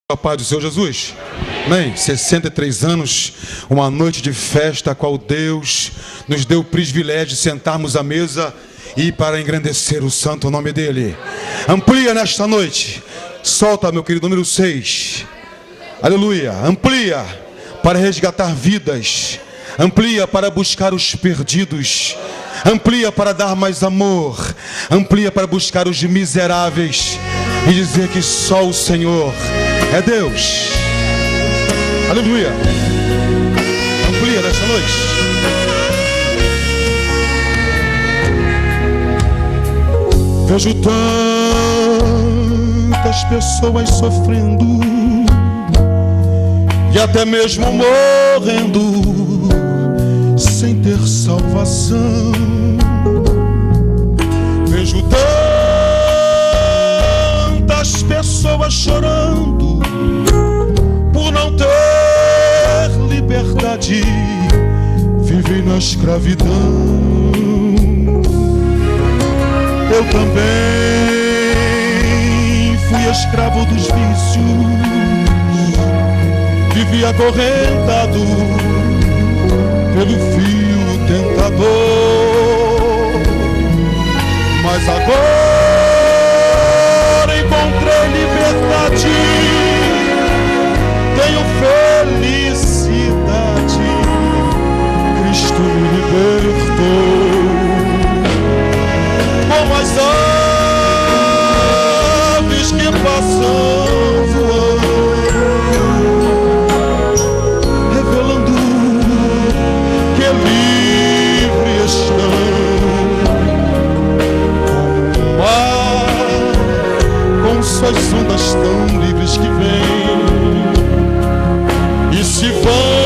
A paz do Senhor Jesus. Amém. 63 anos, uma noite de festa, a qual Deus nos deu o privilégio de sentarmos à mesa e para engrandecer o santo nome dEle. Amplia nesta noite. Solta, meu querido, número 6. Aleluia. Amplia para resgatar vidas. Amplia para buscar os perdidos. Amplia para dar mais amor. Amplia para buscar os miseráveis e dizer que só o Senhor é Deus. Aleluia. Amplia nesta noite. Vejo tantas pessoas sofrendo e até mesmo morrendo sem ter salvação. Vejo tantas pessoas chorando por não ter liberdade, vivem na escravidão. Eu também fui escravo dos vícios, vivi acorrentado pelo fio tentador, mas agora encontrei liberdade, tenho felicidade, Cristo me libertou. Como as aves que passam voando, revelando que livre estão. Como o mar, com suas ondas tão livres que vêm e se vão.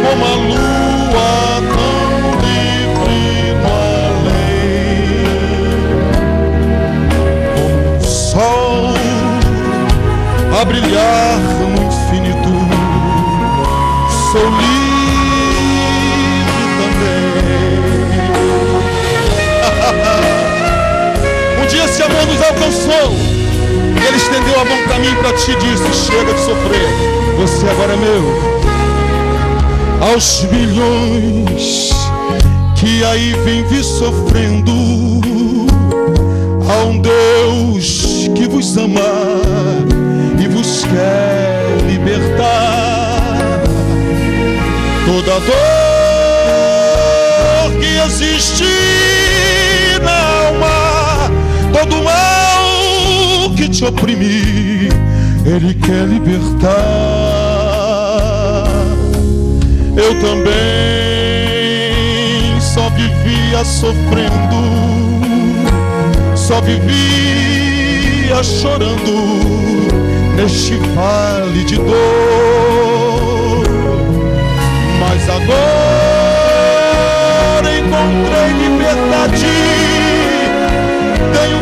Como a lua tão livre no além, como o sol a brilhar no infinito, sou livre também. Um dia esse amor nos alcançou, Ele estendeu a mão para mim e para ti e disse: chega de sofrer, você agora é meu. Aos milhões que aí vem sofrendo, há um Deus que vos ama e vos quer libertar. Toda dor que existe na alma, todo mal que te oprime, Ele quer libertar. Eu também só vivia sofrendo, só vivia chorando neste vale de dor, mas agora encontrei liberdade, tenho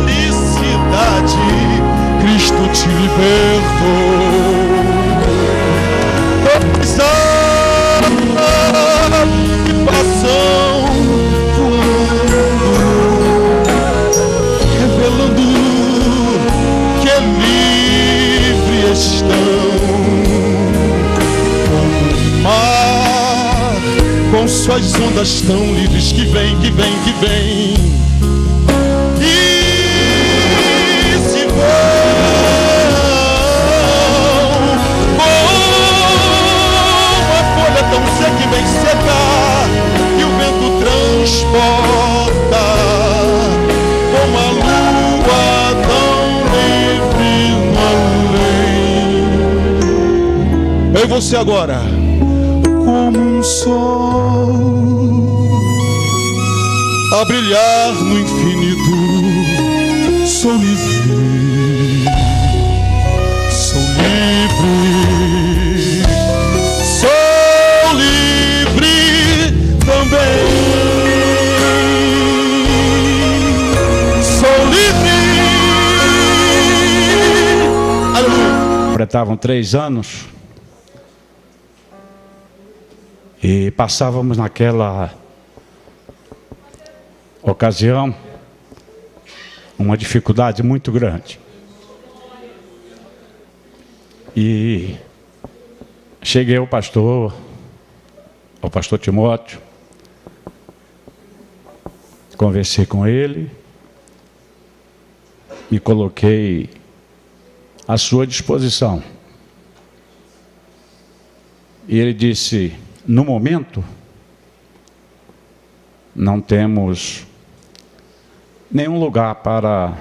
felicidade, Cristo te libertou. Que passam voando, revelando que livre estão. Como o mar, com suas ondas tão livres que vem, que vem, que vem e se vão. Eu e você agora. Como um sol a brilhar no infinito. Sou livre, sou livre, sou livre também. Sou livre. Aleluia. Completavam 3 anos e passávamos naquela ocasião uma dificuldade muito grande. E cheguei ao pastor Timóteo, conversei com ele, me coloquei à sua disposição. E ele disse: no momento, não temos nenhum lugar para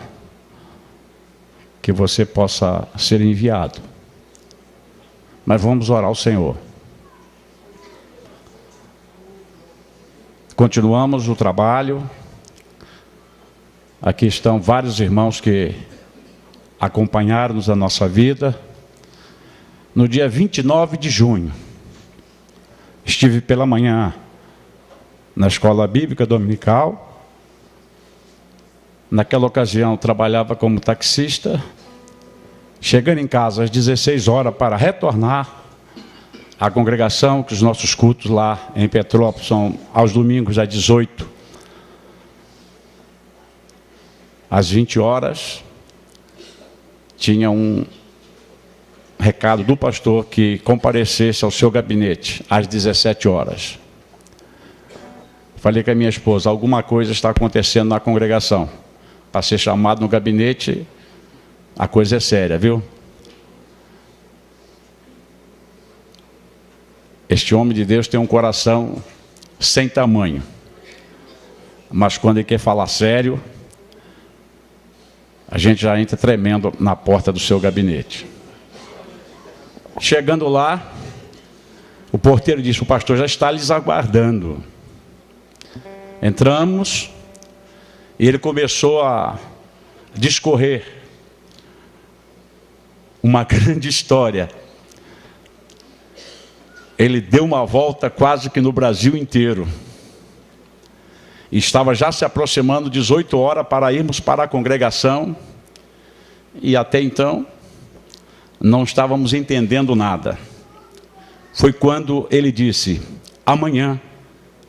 que você possa ser enviado, mas vamos orar ao Senhor. Continuamos o trabalho. Aqui estão vários irmãos que acompanharam-nos a nossa vida. No dia 29 de junho, estive pela manhã na escola bíblica dominical. Naquela ocasião, trabalhava como taxista. Chegando em casa às 16 horas para retornar à congregação, que os nossos cultos lá em Petrópolis são aos domingos às 18. Às 20 horas, tinha um recado do pastor que comparecesse ao seu gabinete às 17 horas. Falei com a minha esposa: alguma coisa está acontecendo na congregação. Para ser chamado no gabinete, a coisa é séria, viu? Este homem de Deus tem um coração sem tamanho, mas quando ele quer falar sério, a gente já entra tremendo na porta do seu gabinete. Chegando lá, o porteiro disse: o pastor já está lhes aguardando. Entramos e ele começou a discorrer uma grande história. Ele deu uma volta quase que no Brasil inteiro. E estava já se aproximando 18 horas para irmos para a congregação. E até então, não estávamos entendendo nada. Foi quando ele disse: amanhã,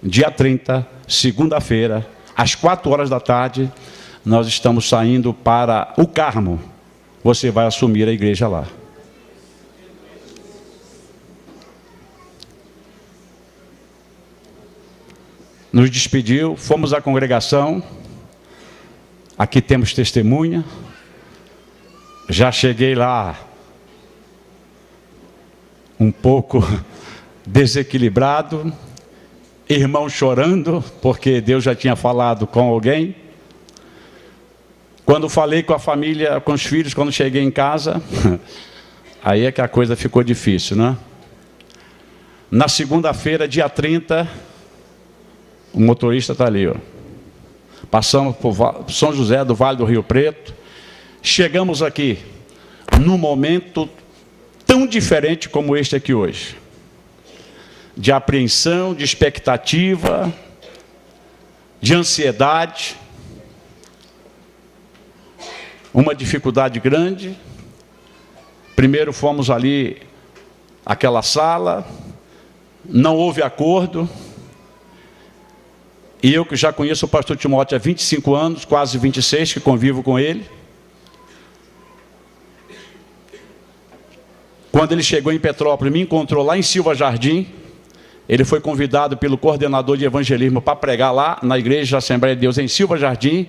dia 30, segunda-feira, às 4 horas da tarde, nós estamos saindo para o Carmo. Você vai assumir a igreja lá. Nos despediu, fomos à congregação. Aqui temos testemunha. Já cheguei lá um pouco desequilibrado, irmão chorando, porque Deus já tinha falado com alguém. Quando falei com a família, com os filhos, quando cheguei em casa, aí é que a coisa ficou difícil, né? Na segunda-feira, dia 30, o motorista está ali, ó. Passamos por São José do Vale do Rio Preto. Chegamos aqui num momento tão diferente como este aqui hoje, de apreensão, de expectativa, de ansiedade, uma dificuldade grande. Primeiro fomos ali, àquela sala, não houve acordo. E eu que já conheço o pastor Timóteo há 25 anos, quase 26, que convivo com ele. Quando ele chegou em Petrópolis, me encontrou lá em Silva Jardim. Ele foi convidado pelo coordenador de evangelismo para pregar lá na igreja Assembleia de Deus em Silva Jardim.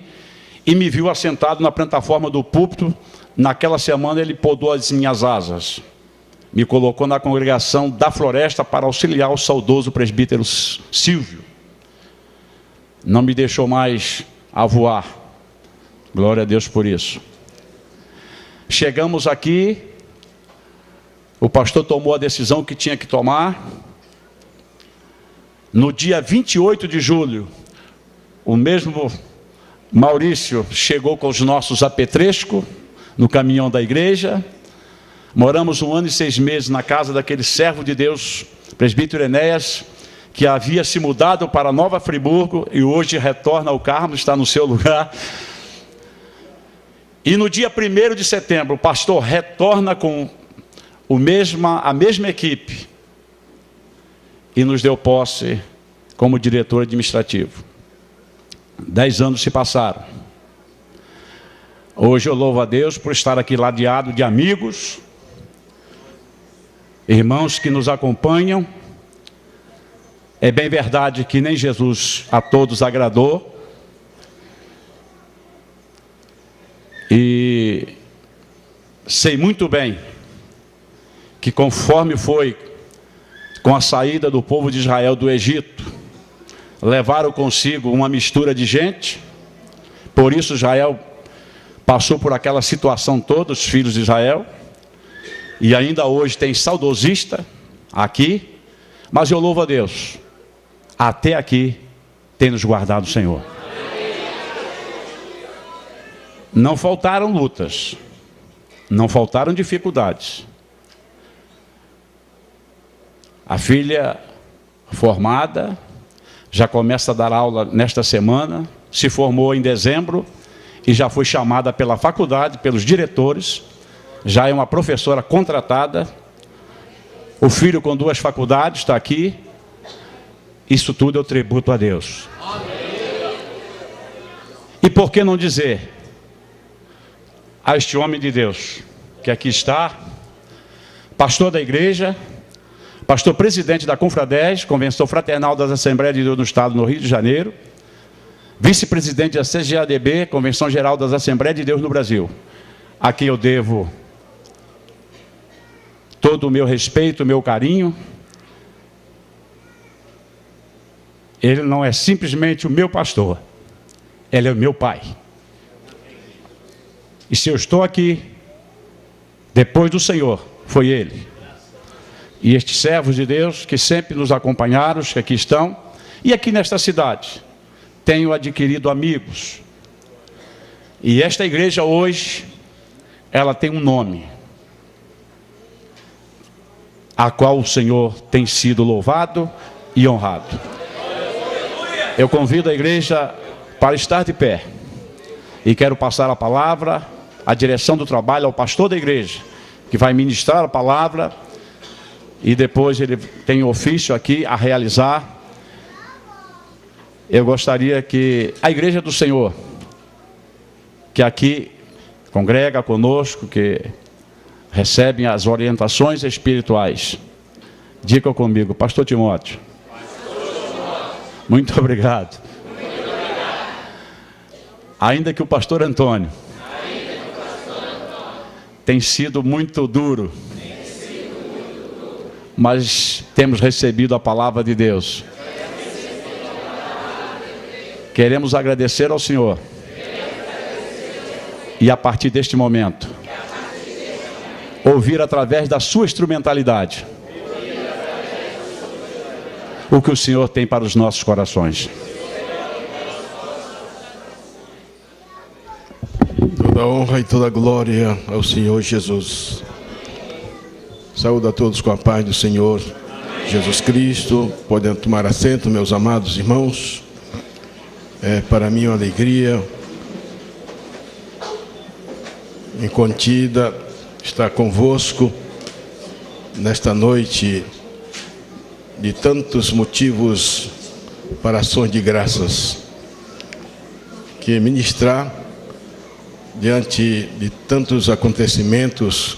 E me viu assentado na plataforma do púlpito. Naquela semana ele podou as minhas asas. Me colocou na congregação da Floresta para auxiliar o saudoso presbítero Silvio. Não me deixou mais a voar. Glória a Deus por isso. Chegamos aqui. o pastor tomou a decisão que tinha que tomar. No dia 28 de julho, o mesmo Maurício chegou com os nossos apetrechos no caminhão da igreja. Moramos 1 ano e 6 meses na casa daquele servo de Deus, presbítero Enéas, que havia se mudado para Nova Friburgo e hoje retorna ao Carmo, está no seu lugar. E no dia 1º de setembro, o pastor retorna com a mesma equipe e nos deu posse como diretor administrativo. 10 anos se passaram. Hoje eu louvo a Deus por estar aqui ladeado de amigos, irmãos que nos acompanham. É bem verdade que nem Jesus a todos agradou. E sei muito bem que conforme foi com a saída do povo de Israel do Egito, levaram consigo uma mistura de gente. Por isso Israel passou por aquela situação toda, os filhos de Israel. E ainda hoje tem saudosista aqui. Mas eu louvo a Deus, até aqui tem nos guardado o Senhor. Não faltaram lutas, não faltaram dificuldades. A filha formada, já começa a dar aula nesta semana, se formou em dezembro e já foi chamada pela faculdade, pelos diretores, já é uma professora contratada. O filho com 2 faculdades está aqui. Isso tudo eu tributo a Deus. E por que não dizer a este homem de Deus, que aqui está, pastor da igreja, pastor presidente da Confradés, Convenção Fraternal das Assembleias de Deus no Estado, no Rio de Janeiro, vice-presidente da CGADB, Convenção Geral das Assembleias de Deus no Brasil, a quem eu devo todo o meu respeito, o meu carinho. Ele não é simplesmente o meu pastor, ele é o meu pai. E se eu estou aqui, depois do Senhor, foi ele. E estes servos de Deus que sempre nos acompanharam, que aqui estão, e aqui nesta cidade, tenho adquirido amigos. E esta igreja hoje, ela tem um nome, a qual o Senhor tem sido louvado e honrado. Eu convido a igreja para estar de pé. E quero passar a palavra, a direção do trabalho ao pastor da igreja, que vai ministrar a palavra. E depois ele tem um ofício aqui a realizar. Eu gostaria que a igreja do Senhor, que aqui congrega conosco, que recebem as orientações espirituais, diga comigo, pastor Timóteo. Muito obrigado. Ainda que o pastor Antônio tem sido muito duro, mas temos recebido a palavra de Deus. Queremos agradecer ao Senhor. E a partir deste momento, ouvir através da sua instrumentalidade o que o Senhor tem para os nossos corações. Toda honra e toda glória ao Senhor Jesus. Saúde a todos com a paz do Senhor Jesus Cristo. Podem tomar assento, meus amados irmãos. É para mim uma alegria incontida estar convosco nesta noite de tantos motivos para ações de graças, que ministrar diante de tantos acontecimentos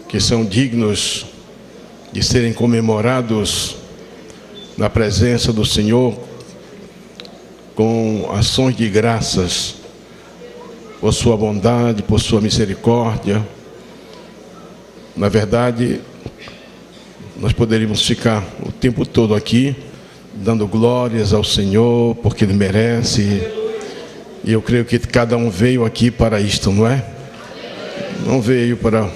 que são dignos de serem comemorados na presença do Senhor com ações de graças por sua bondade, por sua misericórdia. Na verdade, nós poderíamos ficar o tempo todo aqui dando glórias ao Senhor, porque Ele merece. E eu creio que cada um veio aqui para isto, não é? Não veio para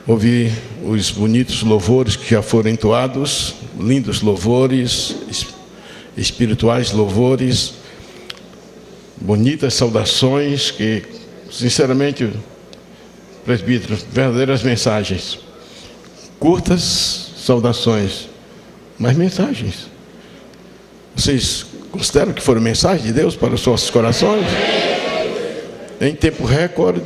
ouvir os bonitos louvores que já foram entoados, lindos louvores, espirituais louvores, bonitas saudações que, sinceramente, presbítero, verdadeiras mensagens. Curtas saudações, mas mensagens. Vocês consideram que foram mensagens de Deus para os nossos corações? Em tempo recorde,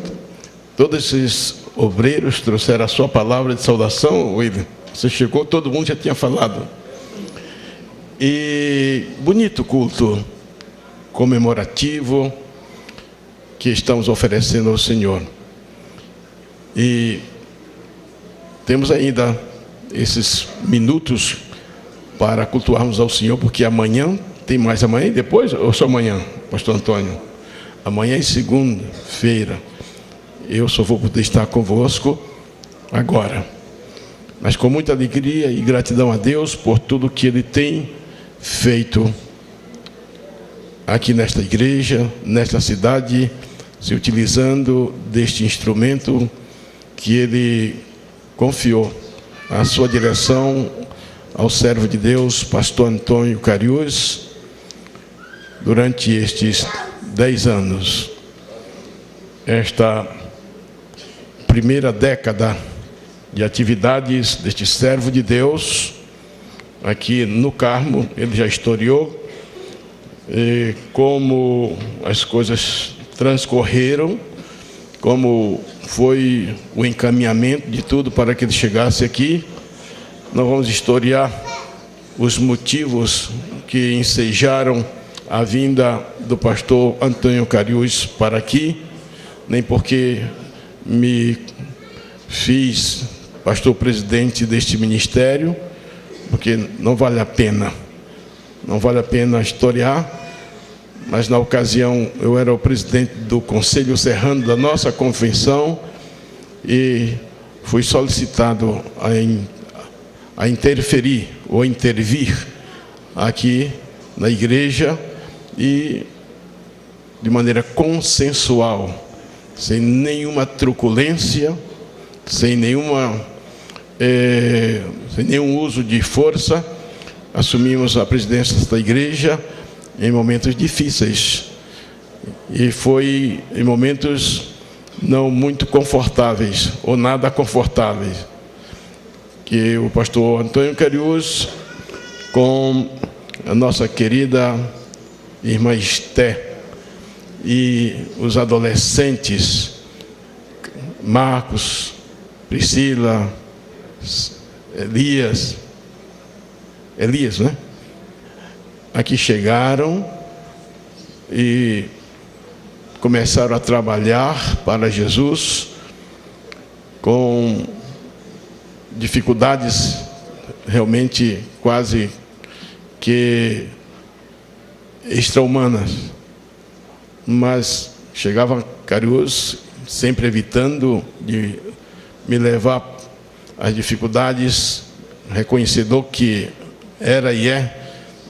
todos esses obreiros trouxeram a sua palavra de saudação. William, você chegou, todo mundo já tinha falado. E bonito culto comemorativo que estamos oferecendo ao Senhor. E temos ainda esses minutos para cultuarmos ao Senhor, porque amanhã, tem mais amanhã e depois, ou só amanhã, pastor Antônio? Amanhã é segunda-feira. Eu só vou poder estar convosco agora. Mas com muita alegria e gratidão a Deus por tudo que Ele tem feito aqui nesta igreja, nesta cidade, se utilizando deste instrumento que Ele confiou à sua direção, ao servo de Deus, pastor Antônio Cariús, durante estes 10 anos. Esta primeira década de atividades deste servo de Deus, aqui no Carmo, ele já historiou como as coisas transcorreram, como foi o encaminhamento de tudo para que ele chegasse aqui. Não vamos historiar os motivos que ensejaram a vinda do pastor Antônio Cariús para aqui, nem porque me fiz pastor presidente deste ministério, porque não vale a pena historiar, mas na ocasião eu era o presidente do Conselho Serrano da nossa convenção e fui solicitado a interferir ou intervir aqui na igreja e de maneira consensual, sem nenhuma truculência, sem nenhum uso de força, assumimos a presidência da igreja em momentos difíceis. E foi em momentos não muito confortáveis, ou nada confortáveis, que o pastor Antônio Cariús, com a nossa querida irmã Esté, e os adolescentes, Marcos, Priscila, Elias, né? Aqui chegaram e começaram a trabalhar para Jesus com dificuldades realmente quase que extra-humanas. Mas chegava Cariús sempre evitando de me levar às dificuldades, reconhecedor que era e é,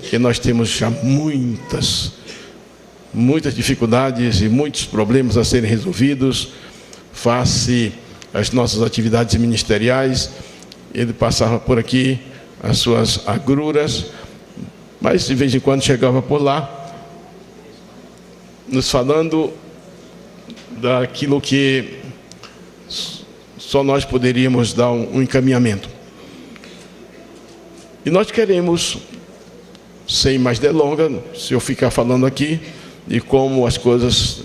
que nós temos já muitas dificuldades e muitos problemas a serem resolvidos face às nossas atividades ministeriais. Ele passava por aqui as suas agruras, mas de vez em quando chegava por lá, nos falando daquilo que só nós poderíamos dar um encaminhamento. E nós queremos, sem mais delonga, se eu ficar falando aqui, de como as coisas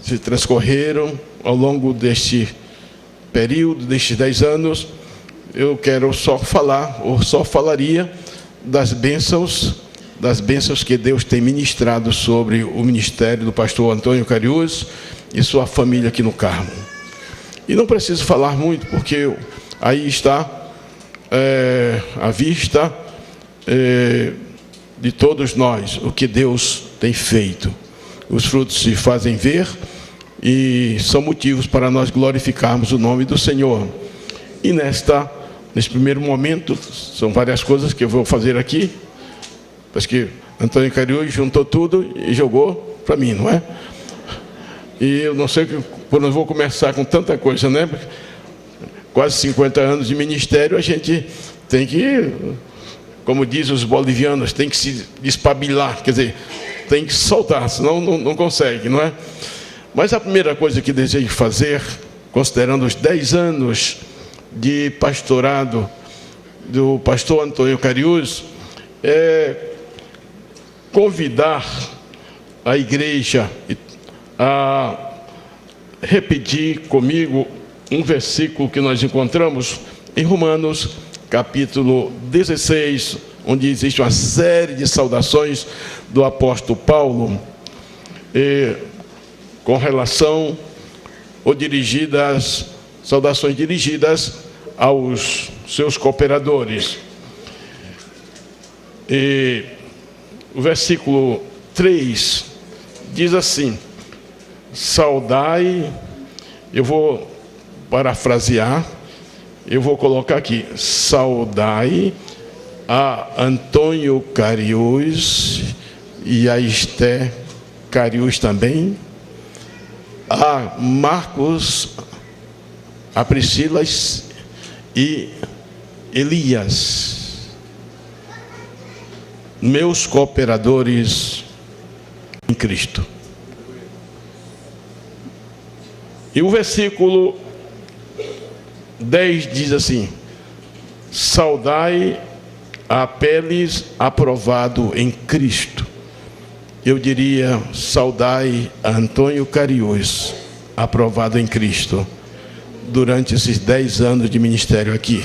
se transcorreram ao longo deste período, destes 10 anos, eu quero só falar, ou só falaria, das bênçãos que Deus tem ministrado sobre o ministério do pastor Antônio Cariús e sua família aqui no Carmo. E não preciso falar muito, porque aí está à vista de todos nós o que Deus tem feito. Os frutos se fazem ver e são motivos para nós glorificarmos o nome do Senhor. E nesse primeiro momento, são várias coisas que eu vou fazer aqui, porque que Antônio Cariús juntou tudo e jogou para mim, não é? E eu não sei por onde vou começar com tanta coisa, né? quase 50 anos de ministério, a gente tem que, como dizem os bolivianos, tem que se despabilar, quer dizer, tem que soltar, senão não consegue, não é? Mas a primeira coisa que desejo fazer, considerando os 10 anos de pastorado do pastor Antônio Cariús, é convidar a igreja a repetir comigo um versículo que nós encontramos em Romanos, capítulo 16, onde existe uma série de saudações do apóstolo Paulo, com relação ou dirigidas, saudações dirigidas aos seus cooperadores. E o versículo 3 diz assim: saudai, eu vou parafrasear, eu vou colocar aqui, saudai a Antônio Cariús e a Esté Cariús também, a Marcos, a Priscila e Elias, meus cooperadores em Cristo. E o versículo 10 diz assim: saudai a Apeles, aprovado em Cristo. Eu diria, saudai a Antônio Cariús, aprovado em Cristo, durante esses 10 anos de ministério aqui.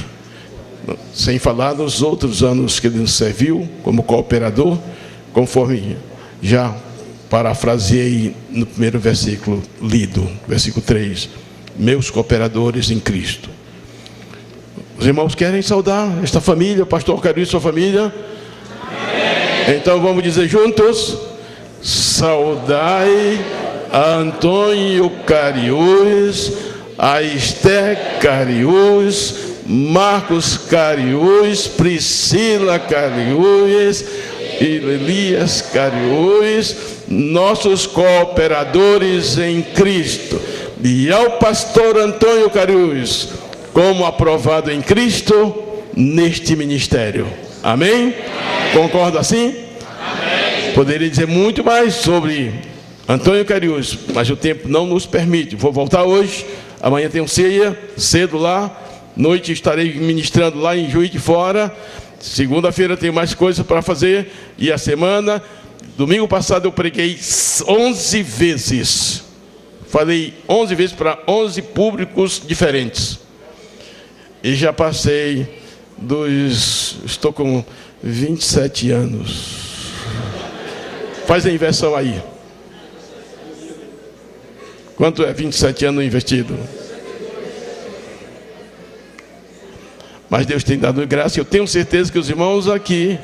Sem falar dos outros anos que ele nos serviu como cooperador, conforme já parafraseei no primeiro versículo lido, versículo 3. Meus cooperadores em Cristo. Os irmãos querem saudar esta família, o pastor Cariús e sua família? Amém. Então vamos dizer juntos: saudai a Antônio Cariús, a Esté Cariús, Marcos Cariús, Priscila Cariús e Elias Cariús, nossos cooperadores em Cristo. E ao pastor Antônio Cariús, como aprovado em Cristo, neste ministério. Amém? Amém. Concorda assim? Amém. Poderia dizer muito mais sobre Antônio Cariús, mas o tempo não nos permite. Vou voltar hoje, amanhã tem um ceia, cedo lá, noite estarei ministrando lá em Juiz de Fora, segunda-feira tem mais coisas para fazer, e a semana, domingo passado eu preguei 11 vezes, falei 11 vezes para 11 públicos diferentes, e já passei estou com 27 anos, faz a inversão aí. Quanto é 27 anos investido? Mas Deus tem dado graça. Eu tenho certeza que os irmãos aqui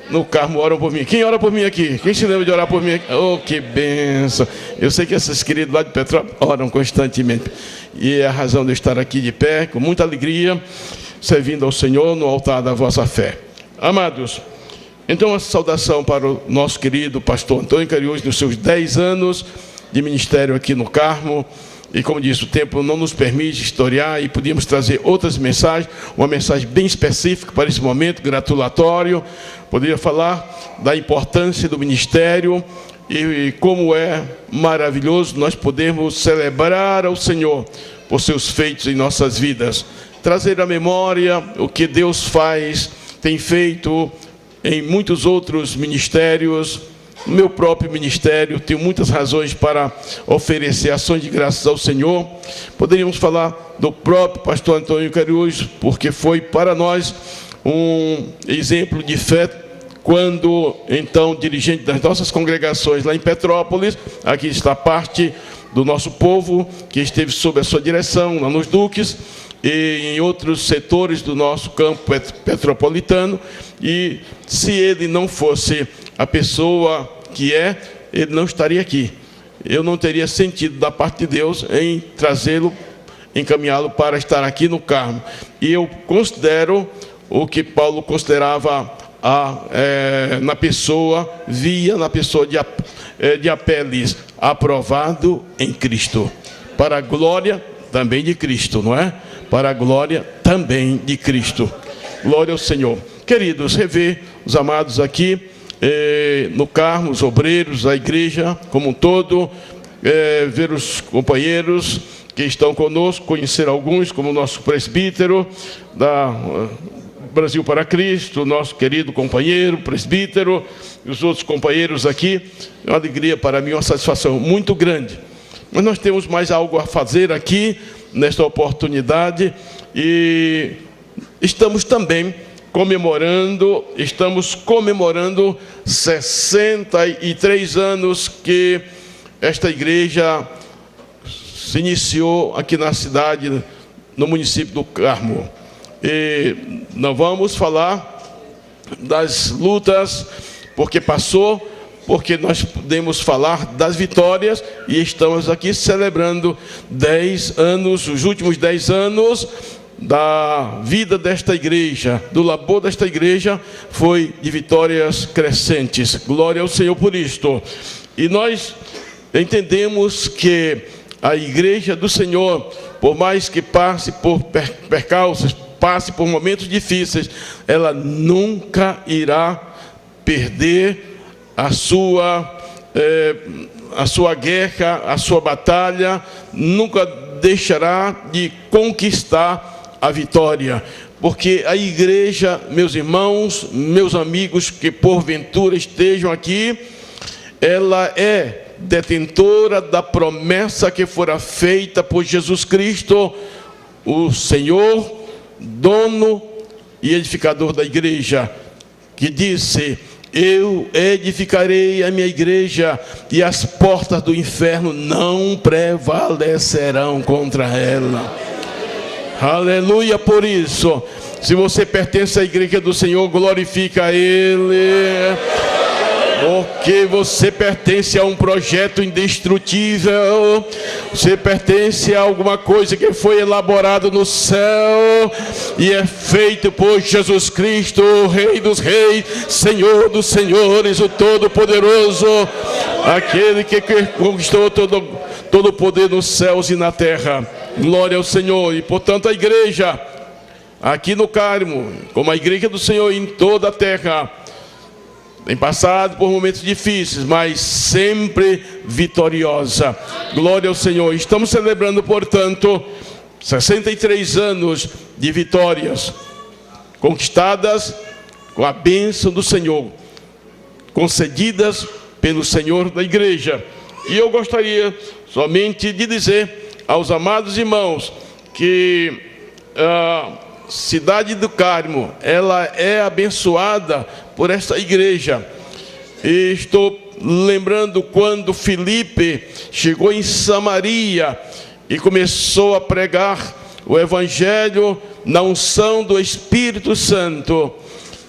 no Carmo oram por mim. Quem ora por mim aqui? Quem se lembra de orar por mim aqui? Oh, que bênção. Eu sei que esses queridos lá de Petrópolis oram constantemente. E é a razão de eu estar aqui de pé, com muita alegria, servindo ao Senhor no altar da vossa fé. Amados, então a saudação para o nosso querido pastor Antônio Cariús, nos seus 10 anos de ministério aqui no Carmo. E como disse, o tempo não nos permite historiar e podíamos trazer outras mensagens, uma mensagem bem específica para esse momento, gratulatório. Poderia falar da importância do ministério e como é maravilhoso nós podermos celebrar ao Senhor por seus feitos em nossas vidas. Trazer à memória o que Deus tem feito em muitos outros ministérios. No meu próprio ministério, tenho muitas razões para oferecer ações de graças ao Senhor. Poderíamos falar do próprio pastor Antônio Cariús, porque foi para nós um exemplo de fé, quando, então, dirigente das nossas congregações lá em Petrópolis, aqui está parte do nosso povo, que esteve sob a sua direção, lá nos Duques, e em outros setores do nosso campo petropolitano, e se ele não fosse a pessoa que ele não estaria aqui. Eu não teria sentido da parte de Deus em trazê-lo, encaminhá-lo para estar aqui no Carmo. E eu considero o que Paulo considerava na pessoa de Apeles, aprovado em Cristo, para a glória também de Cristo, não é? Para a glória também de Cristo. Glória ao Senhor. Queridos, rever os amados aqui no Carmo, os obreiros, a igreja como um todo, ver os companheiros que estão conosco, conhecer alguns, como o nosso presbítero da Brasil para Cristo, nosso querido companheiro, presbítero, e os outros companheiros aqui. É uma alegria para mim, uma satisfação muito grande. Mas nós temos mais algo a fazer aqui, nesta oportunidade, e estamos também comemorando 63 anos que esta igreja se iniciou aqui na cidade, no município do Carmo. E não vamos falar das lutas, porque passou, porque nós podemos falar das vitórias, e estamos aqui celebrando 10 anos, os últimos 10 anos da vida desta igreja, do labor desta igreja, foi de vitórias crescentes. Glória ao Senhor por isto. E nós entendemos que a igreja do Senhor, por mais que passe por percalços, passe por momentos difíceis, ela nunca irá perder a sua guerra, a sua batalha, nunca deixará de conquistar a vitória. Porque a igreja, meus irmãos, meus amigos que porventura estejam aqui, ela é detentora da promessa que fora feita por Jesus Cristo, o Senhor, dono e edificador da igreja, que disse: eu edificarei a minha igreja e as portas do inferno não prevalecerão contra ela. Aleluia por isso. Se você pertence à igreja do Senhor, glorifica a Ele, porque você pertence a um projeto indestrutível. Você pertence a alguma coisa que foi elaborado no céu e é feito por Jesus Cristo, o Rei dos Reis, Senhor dos Senhores, o Todo-Poderoso, aquele que conquistou todo o poder nos céus e na terra. Glória ao Senhor. E portanto a igreja aqui no Carmo, como a igreja do Senhor em toda a terra, tem passado por momentos difíceis, mas sempre vitoriosa. Glória ao Senhor. Estamos celebrando, portanto, 63 anos de vitórias, conquistadas com a bênção do Senhor, concedidas pelo Senhor da igreja. E eu gostaria somente de dizer aos amados irmãos que a cidade do Carmo, ela é abençoada por esta igreja. E estou lembrando quando Filipe chegou em Samaria e começou a pregar o evangelho na unção do Espírito Santo,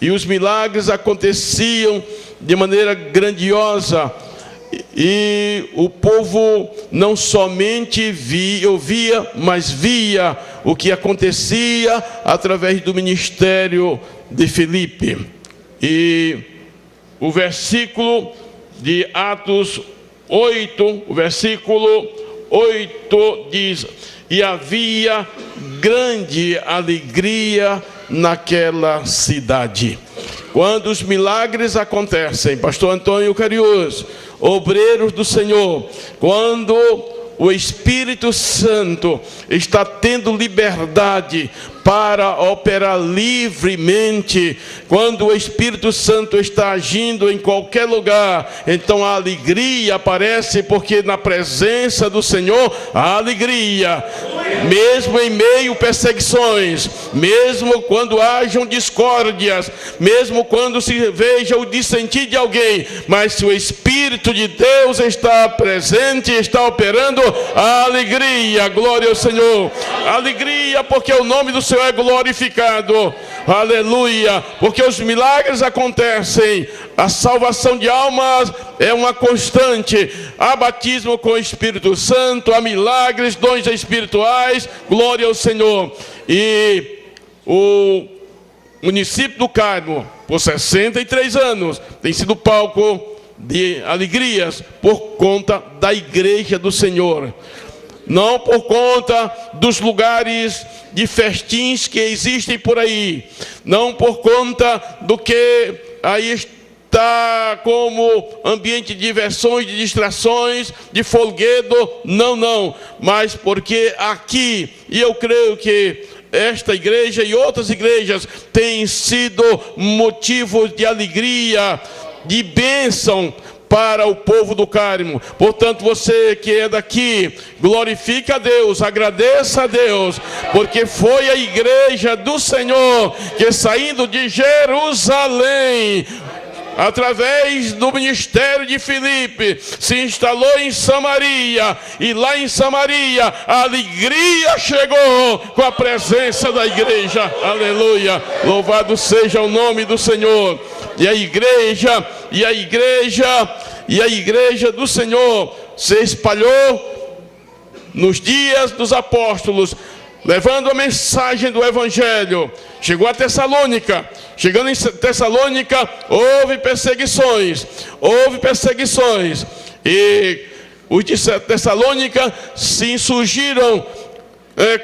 e os milagres aconteciam de maneira grandiosa, e o povo não somente ouvia, mas via o que acontecia através do ministério de Filipe. E o versículo de Atos 8, o versículo 8 diz: e havia grande alegria naquela cidade. Quando os milagres acontecem, pastor Antônio Carius, obreiros do Senhor, quando o Espírito Santo está tendo liberdade para operar livremente, quando o Espírito Santo está agindo em qualquer lugar, então a alegria aparece, porque na presença do Senhor há alegria, mesmo em meio a perseguições, mesmo quando hajam discórdias, mesmo quando se veja o dissentir de alguém, mas se o Espírito de Deus está presente, está operando, a alegria. Glória ao Senhor. Alegria porque o nome do Senhor é glorificado. Aleluia. Porque os milagres acontecem, a salvação de almas é uma constante, há batismo com o Espírito Santo, há milagres, dons espirituais. Glória ao Senhor. E o município do Carmo, por 63 anos, tem sido palco de alegrias por conta da igreja do Senhor. não por conta dos lugares de festins que existem por aí, não por conta do que aí está como ambiente de diversões, de distrações, de folguedo, não, mas porque aqui, e eu creio que esta igreja e outras igrejas têm sido motivos de alegria, de bênção para o povo do Cárimo. Portanto, você que é daqui, glorifique a Deus, agradeça a Deus, porque foi a igreja do Senhor que, saindo de Jerusalém, através do ministério de Filipe, se instalou em Samaria, e lá em Samaria a alegria chegou com a presença da igreja. Aleluia, louvado seja o nome do Senhor. E a igreja do Senhor se espalhou nos dias dos apóstolos, levando a mensagem do Evangelho. Chegou a Tessalônica. Chegando em Tessalônica, houve perseguições. E os de Tessalônica se insurgiram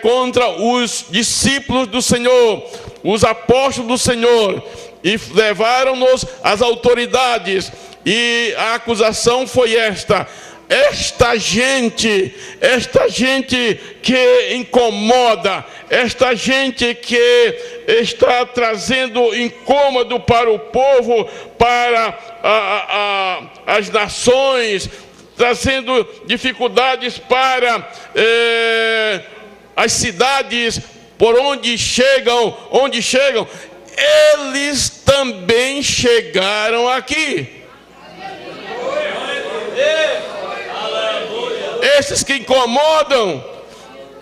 contra os discípulos do Senhor, os apóstolos do Senhor, e levaram-nos às autoridades. E a acusação foi esta: esta gente que incomoda, esta gente que está trazendo incômodo para o povo, para as nações, trazendo dificuldades para as cidades por onde chegam, eles também chegaram aqui. Esses que incomodam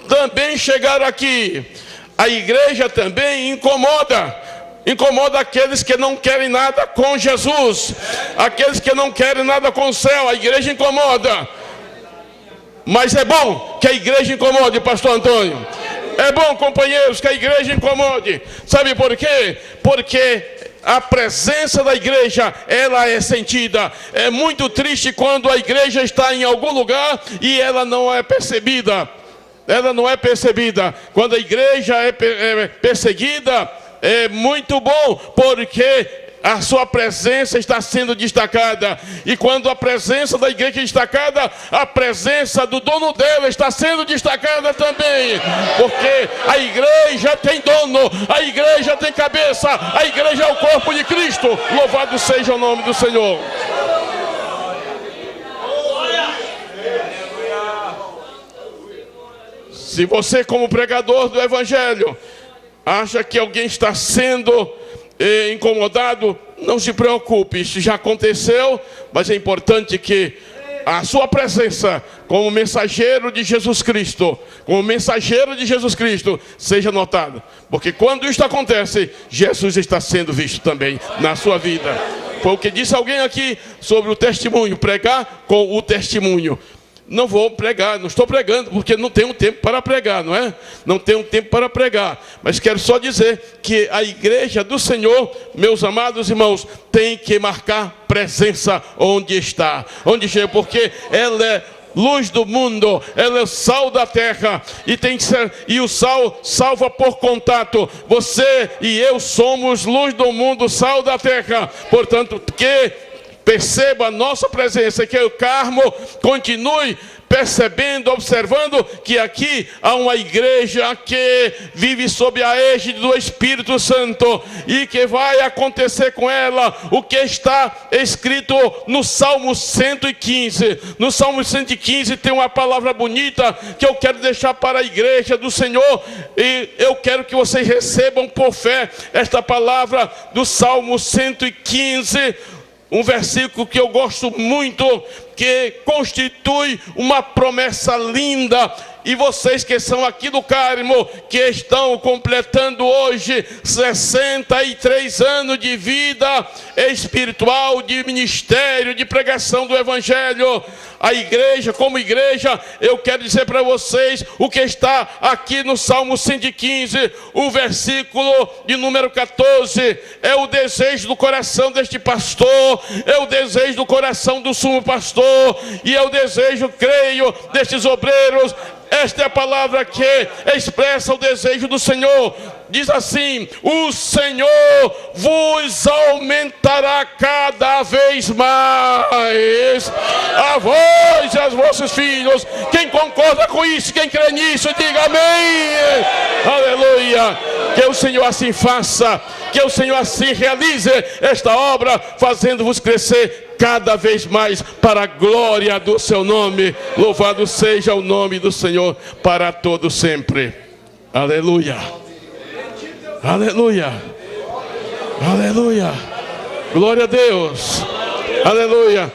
também chegaram aqui. A igreja também incomoda aqueles que não querem nada com Jesus, aqueles que não querem nada com o céu. A igreja incomoda. Mas é bom que a igreja incomode, pastor Antônio. É bom, companheiros, que a igreja incomode. Sabe por quê? Porque a presença da igreja, ela é sentida. É muito triste quando a igreja está em algum lugar e ela não é percebida. Quando a igreja é perseguida, é muito bom, porque a sua presença está sendo destacada. E quando a presença da igreja é destacada, a presença do dono dela está sendo destacada também. Porque a igreja tem dono, a igreja tem cabeça, a igreja é o corpo de Cristo. Louvado seja o nome do Senhor. Se você, como pregador do Evangelho, acha que alguém está sendo incomodado, não se preocupe, isso já aconteceu, mas é importante que a sua presença como mensageiro de Jesus Cristo, seja notada, porque quando isso acontece, Jesus está sendo visto também na sua vida. Foi o que disse alguém aqui sobre o testemunho, pregar com o testemunho. Não vou pregar, não estou pregando, porque não tenho tempo para pregar, não é? Não tenho tempo para pregar. Mas quero só dizer que a igreja do Senhor, meus amados irmãos, tem que marcar presença onde está. Onde chega, porque ela é luz do mundo, ela é o sal da terra, e tem que ser, e o sal salva por contato. Você e eu somos luz do mundo, sal da terra. Portanto, que perceba a nossa presença, que o Carmo continue percebendo, observando que aqui há uma igreja que vive sob a égide do Espírito Santo, e que vai acontecer com ela o que está escrito no Salmo 115. No Salmo 115 tem uma palavra bonita que eu quero deixar para a igreja do Senhor, e eu quero que vocês recebam por fé esta palavra do Salmo 115. Um versículo que eu gosto muito, que constitui uma promessa linda. E vocês que são aqui do Cárimo, que estão completando hoje 63 anos de vida espiritual, de ministério, de pregação do Evangelho, a igreja, como igreja, eu quero dizer para vocês o que está aqui no Salmo 115, o versículo de número 14. É o desejo do coração deste pastor, é o desejo do coração do sumo pastor, e é o desejo, creio, destes obreiros. Esta é a palavra que expressa o desejo do Senhor. Diz assim: o Senhor vos aumentará cada vez mais, a vós e aos vossos filhos. Quem concorda com isso, quem crê nisso, diga amém. Aleluia. Que o Senhor assim faça, que o Senhor assim realize esta obra, fazendo-vos crescer cada vez mais para a glória do seu nome. Louvado seja o nome do Senhor para todo sempre. Aleluia. Aleluia. Aleluia. Glória a Deus. Aleluia.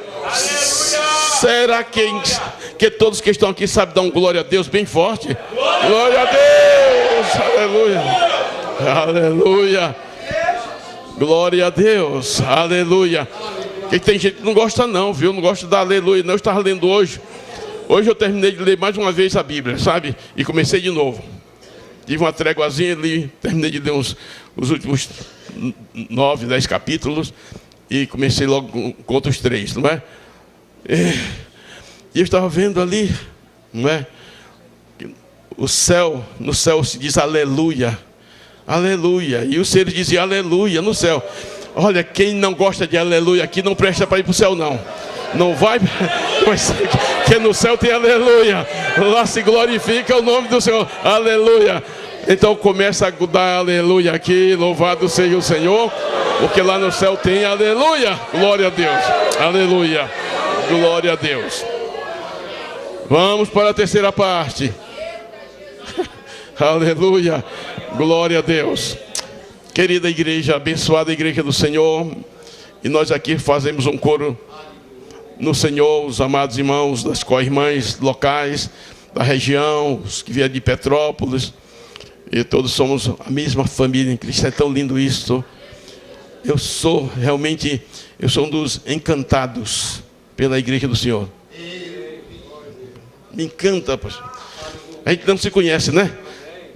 Será que todos que estão aqui sabem dar um glória a Deus bem forte? Glória a Deus. Aleluia. Aleluia. Glória a Deus. Aleluia. Porque tem gente que não gosta não, viu? Não gosta da aleluia não. Eu estava lendo hoje. Hoje eu terminei de ler mais uma vez a Bíblia, sabe? E comecei de novo. Tive uma tréguazinha ali, terminei de ler os últimos 9, 10 capítulos. E comecei logo com outros 3, não é? E eu estava vendo ali, não é? O céu, no céu se diz aleluia. Aleluia. E os seres diziam aleluia no céu. Olha, quem não gosta de aleluia aqui não presta para ir para o céu não. Não vai, porque no céu tem aleluia. Lá se glorifica o nome do Senhor. Aleluia. Então começa a dar aleluia aqui. Louvado seja o Senhor. Porque lá no céu tem aleluia. Glória a Deus. Aleluia. Glória a Deus. Vamos para a terceira parte. Aleluia. Glória a Deus. Querida igreja, abençoada igreja do Senhor, e nós aqui fazemos um coro no Senhor, os amados irmãos das co-irmãs locais, da região, os que vieram de Petrópolis, e todos somos a mesma família em Cristo. É tão lindo isso. Eu sou um dos encantados pela igreja do Senhor. Me encanta, pastor. A gente não se conhece, né?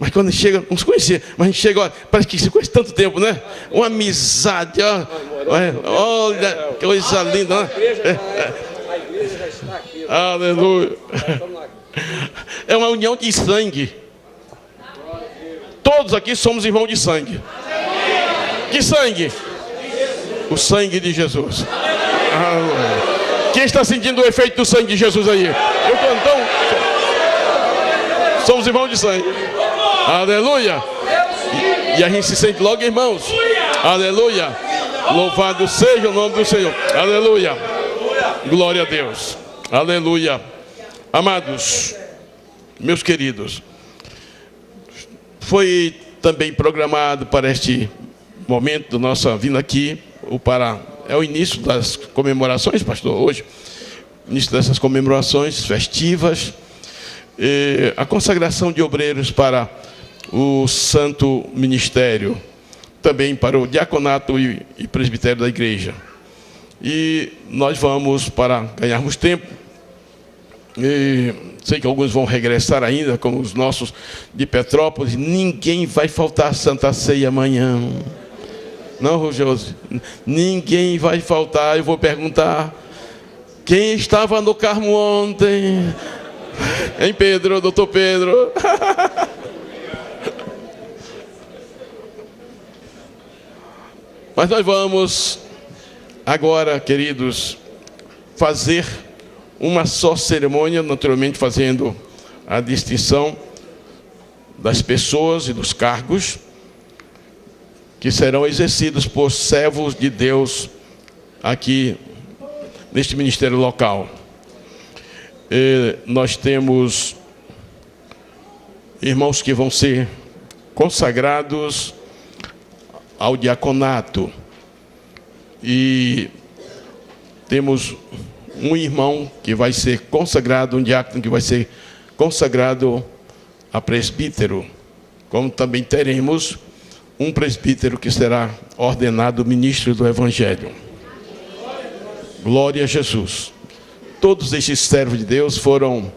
Mas quando chega, não se conhecia, mas a gente chega, olha, parece que se conhece tanto tempo, né? Uma amizade, ó, olha, que coisa linda, né? Aleluia. É uma união de sangue. Todos aqui somos irmãos de sangue. Que sangue? O sangue de Jesus. Quem está sentindo o efeito do sangue de Jesus aí? Eu estou, então. Somos irmãos de sangue. Aleluia. E a gente se sente logo irmãos. Aleluia. Louvado seja o nome do Senhor. Aleluia. Glória a Deus. Aleluia. Amados, meus queridos, foi também programado para este momento da nossa vinda aqui, é o início das comemorações, pastor, hoje, início dessas comemorações festivas, a consagração de obreiros para o santo ministério, também para o diaconato e presbitério da igreja. E nós vamos, para ganharmos tempo, e sei que alguns vão regressar ainda, como os nossos de Petrópolis. Ninguém vai faltar a Santa Ceia amanhã. Não, Rogério? Ninguém vai faltar. Eu vou perguntar: quem estava no Carmo ontem? Hein, Pedro? Doutor Pedro? Mas nós vamos agora, queridos, fazer uma só cerimônia, naturalmente fazendo a distinção das pessoas e dos cargos que serão exercidos por servos de Deus aqui neste ministério local. Nós temos irmãos que vão ser consagrados ao diaconato, e temos um irmão que vai ser consagrado, um diácono que vai ser consagrado a presbítero, como também teremos um presbítero que será ordenado ministro do Evangelho. Glória a Jesus. todos estes servos de Deus foram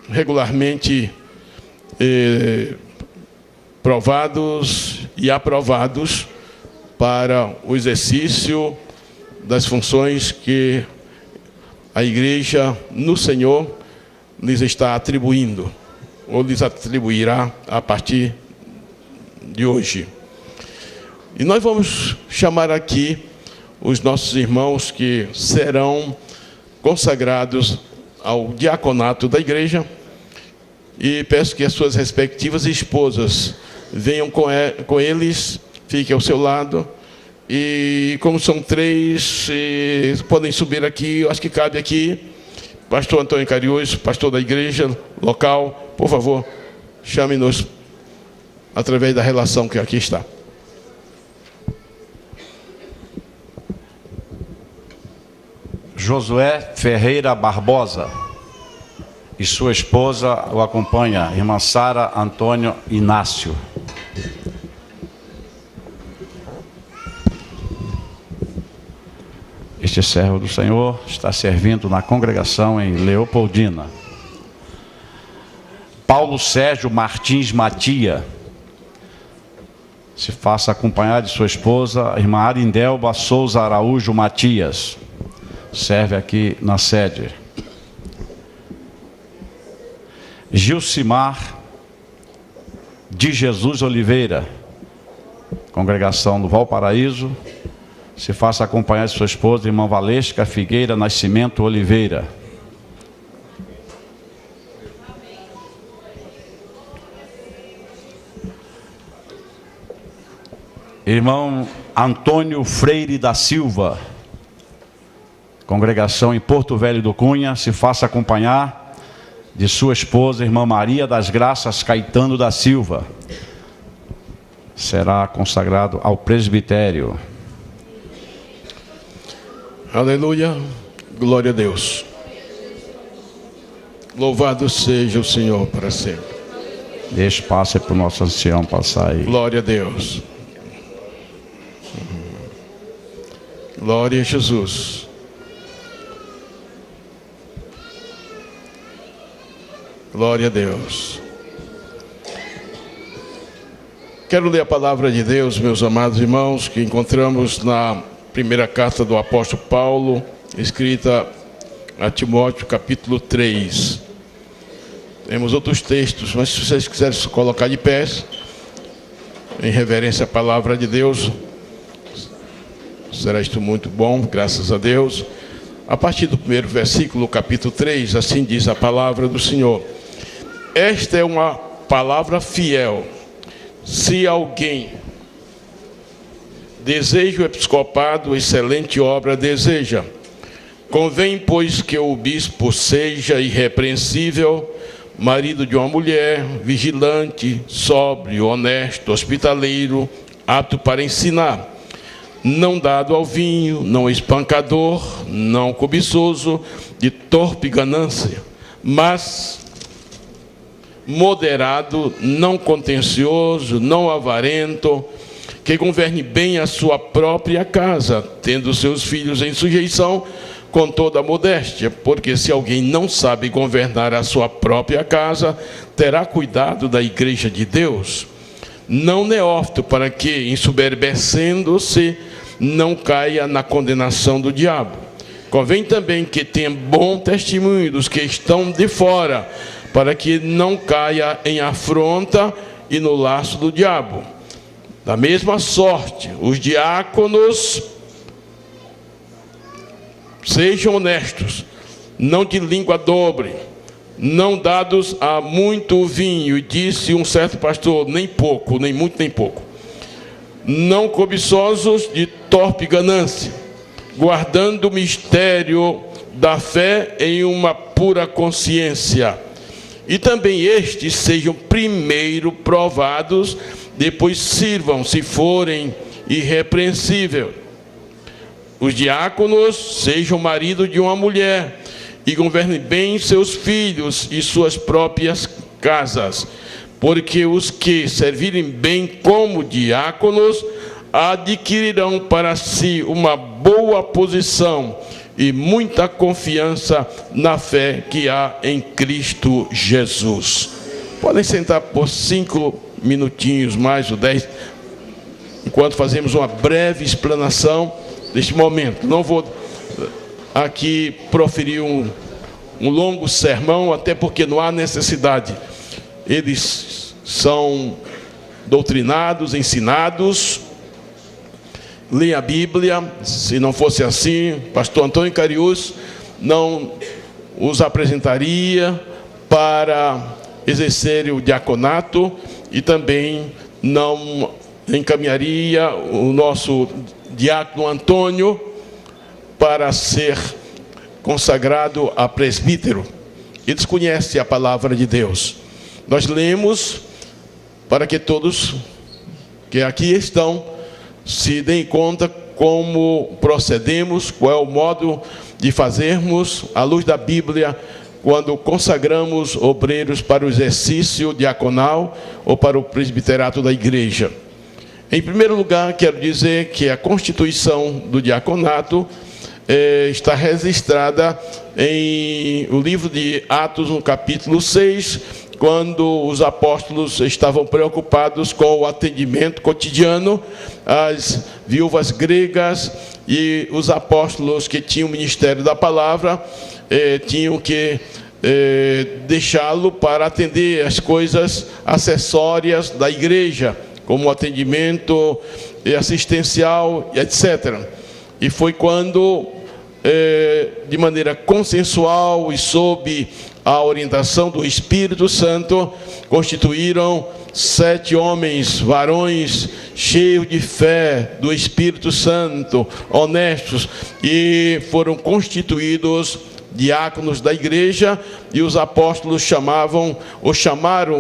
regularmente provados e aprovados para o exercício das funções que a igreja no Senhor lhes está atribuindo, ou lhes atribuirá a partir de hoje. E nós vamos chamar aqui os nossos irmãos que serão consagrados ao diaconato da igreja, e peço que as suas respectivas esposas venham com eles, fiquem ao seu lado. E como são 3, podem subir aqui, eu acho que cabe aqui. Pastor Antônio Cariús, pastor da igreja local, por favor, chame-nos através da relação que aqui está. Josué Ferreira Barbosa e sua esposa o acompanha, irmã Sara Antônio Inácio. Este servo do Senhor está servindo na congregação em Leopoldina. Paulo Sérgio Martins Matia se faça acompanhar de sua esposa, a irmã Arindelba Souza Araújo Matias. Serve aqui na sede. Gilcimar de Jesus Oliveira, congregação do Valparaíso, se faça acompanhar de sua esposa, irmã Valesca Figueira Nascimento Oliveira. Irmão Antônio Freire da Silva, congregação em Porto Velho do Cunha, se faça acompanhar de sua esposa, irmã Maria das Graças Caetano da Silva. Será consagrado ao presbitério. Aleluia, glória a Deus. Louvado seja o Senhor para sempre. Dê espaço para o nosso ancião passar aí. Glória a Deus. Glória a Jesus. Glória a Deus. Quero ler a palavra de Deus, meus amados irmãos, que encontramos na primeira carta do apóstolo Paulo, escrita a Timóteo, capítulo 3. Temos outros textos, mas se vocês quiserem se colocar de pés, em reverência à palavra de Deus, será isto muito bom, graças a Deus. A partir do primeiro versículo, capítulo 3, assim diz a palavra do Senhor. Esta é uma palavra fiel. Se alguém deseja o episcopado, excelente obra deseja. Convém, pois, que o bispo seja irrepreensível, marido de uma mulher, vigilante, sóbrio, honesto, hospitaleiro, apto para ensinar, não dado ao vinho, não espancador, não cobiçoso, de torpe ganância, mas moderado, não contencioso, não avarento, que governe bem a sua própria casa, tendo seus filhos em sujeição com toda a modéstia, porque se alguém não sabe governar a sua própria casa, terá cuidado da igreja de Deus, não neófito, para que, ensoberbecendo-se, não caia na condenação do diabo. Convém também que tenha bom testemunho dos que estão de fora, para que não caia em afronta e no laço do diabo. Da mesma sorte, os diáconos sejam honestos, não de língua dobre, não dados a muito vinho, disse um certo pastor, nem pouco, nem muito, nem pouco. Não cobiçosos de torpe ganância, guardando o mistério da fé em uma pura consciência. E também estes sejam primeiro provados, depois sirvam, se forem irrepreensíveis. Os diáconos sejam marido de uma mulher e governem bem seus filhos e suas próprias casas, porque os que servirem bem como diáconos adquirirão para si uma boa posição e muita confiança na fé que há em Cristo Jesus. Podem sentar por 5 minutinhos mais ou 10, enquanto fazemos uma breve explanação deste momento. Não vou aqui proferir um longo sermão, até porque não há necessidade. Eles são doutrinados, ensinados, leem a Bíblia. Se não fosse assim, pastor Antônio Cariús não os apresentaria para exercer o diaconato e também não encaminharia o nosso diácono Antônio para ser consagrado a presbítero. Eles conhecem a palavra de Deus. Nós lemos para que todos que aqui estão se deem conta como procedemos, qual é o modo de fazermos, à luz da Bíblia, quando consagramos obreiros para o exercício diaconal ou para o presbiterato da igreja. Em primeiro lugar, quero dizer que a constituição do diaconato está registrada em o livro de Atos, no capítulo 6, quando os apóstolos estavam preocupados com o atendimento cotidiano às viúvas gregas, e os apóstolos que tinham o ministério da palavra tinham que deixá-lo para atender as coisas acessórias da igreja, como atendimento assistencial, etc. E foi quando, de maneira consensual e sob a orientação do Espírito Santo, constituíram 7 homens, varões, cheios de fé do Espírito Santo, honestos, e foram constituídos diáconos da igreja, e os apóstolos chamaram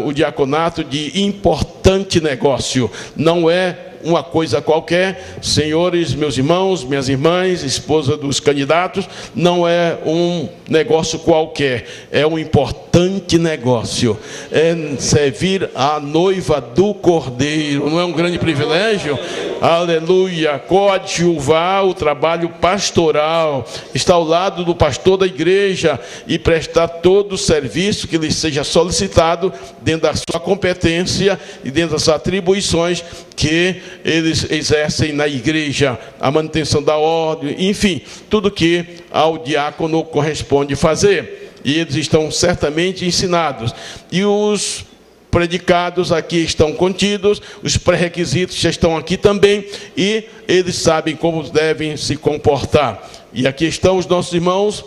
o diaconato de importante negócio. Não é uma coisa qualquer, senhores, meus irmãos, minhas irmãs, esposa dos candidatos, não é um negócio qualquer, é um importante negócio. É servir a noiva do Cordeiro, não é um grande privilégio? Aleluia! Coadjuvar o trabalho pastoral, estar ao lado do pastor da igreja e prestar todo o serviço que lhe seja solicitado dentro da sua competência e dentro das atribuições que eles exercem na igreja, a manutenção da ordem, enfim, tudo que ao diácono corresponde fazer. E eles estão certamente ensinados. E os predicados aqui estão contidos, os pré-requisitos já estão aqui também, e eles sabem como devem se comportar. E aqui estão os nossos irmãos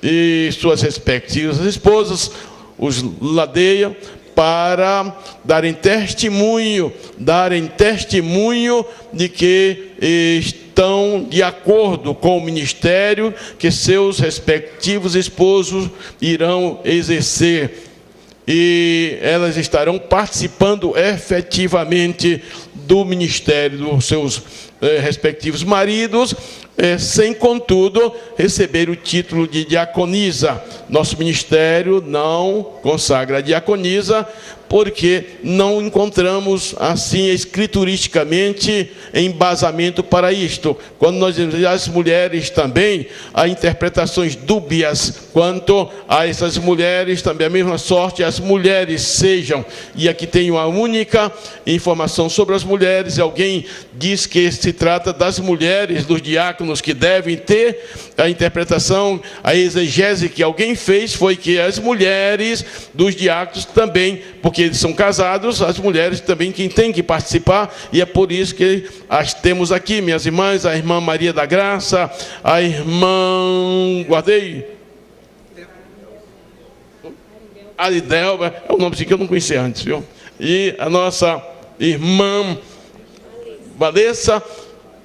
e suas respectivas esposas, os ladeiam, para darem testemunho de que estão de acordo com o ministério que seus respectivos esposos irão exercer. E elas estarão participando efetivamente do ministério dos seus respectivos maridos, sem, contudo, receber o título de diaconisa. Nosso ministério não consagra a diaconisa, porque não encontramos, assim, escrituristicamente, embasamento para isto. Quando nós vemos as mulheres também, há interpretações dúbias quanto a essas mulheres, também a mesma sorte as mulheres sejam. E aqui tem uma única informação sobre as mulheres, e alguém diz que se trata das mulheres, dos diáconos, que devem ter a interpretação, a exegese que alguém fez foi que as mulheres dos diáconos também, porque eles são casados, as mulheres também quem tem que participar, e é por isso que as temos aqui, minhas irmãs, a irmã Maria da Graça, a irmã, guardei, Aridelba, é um nome que eu não conhecia antes, viu? E a nossa irmã Valessa,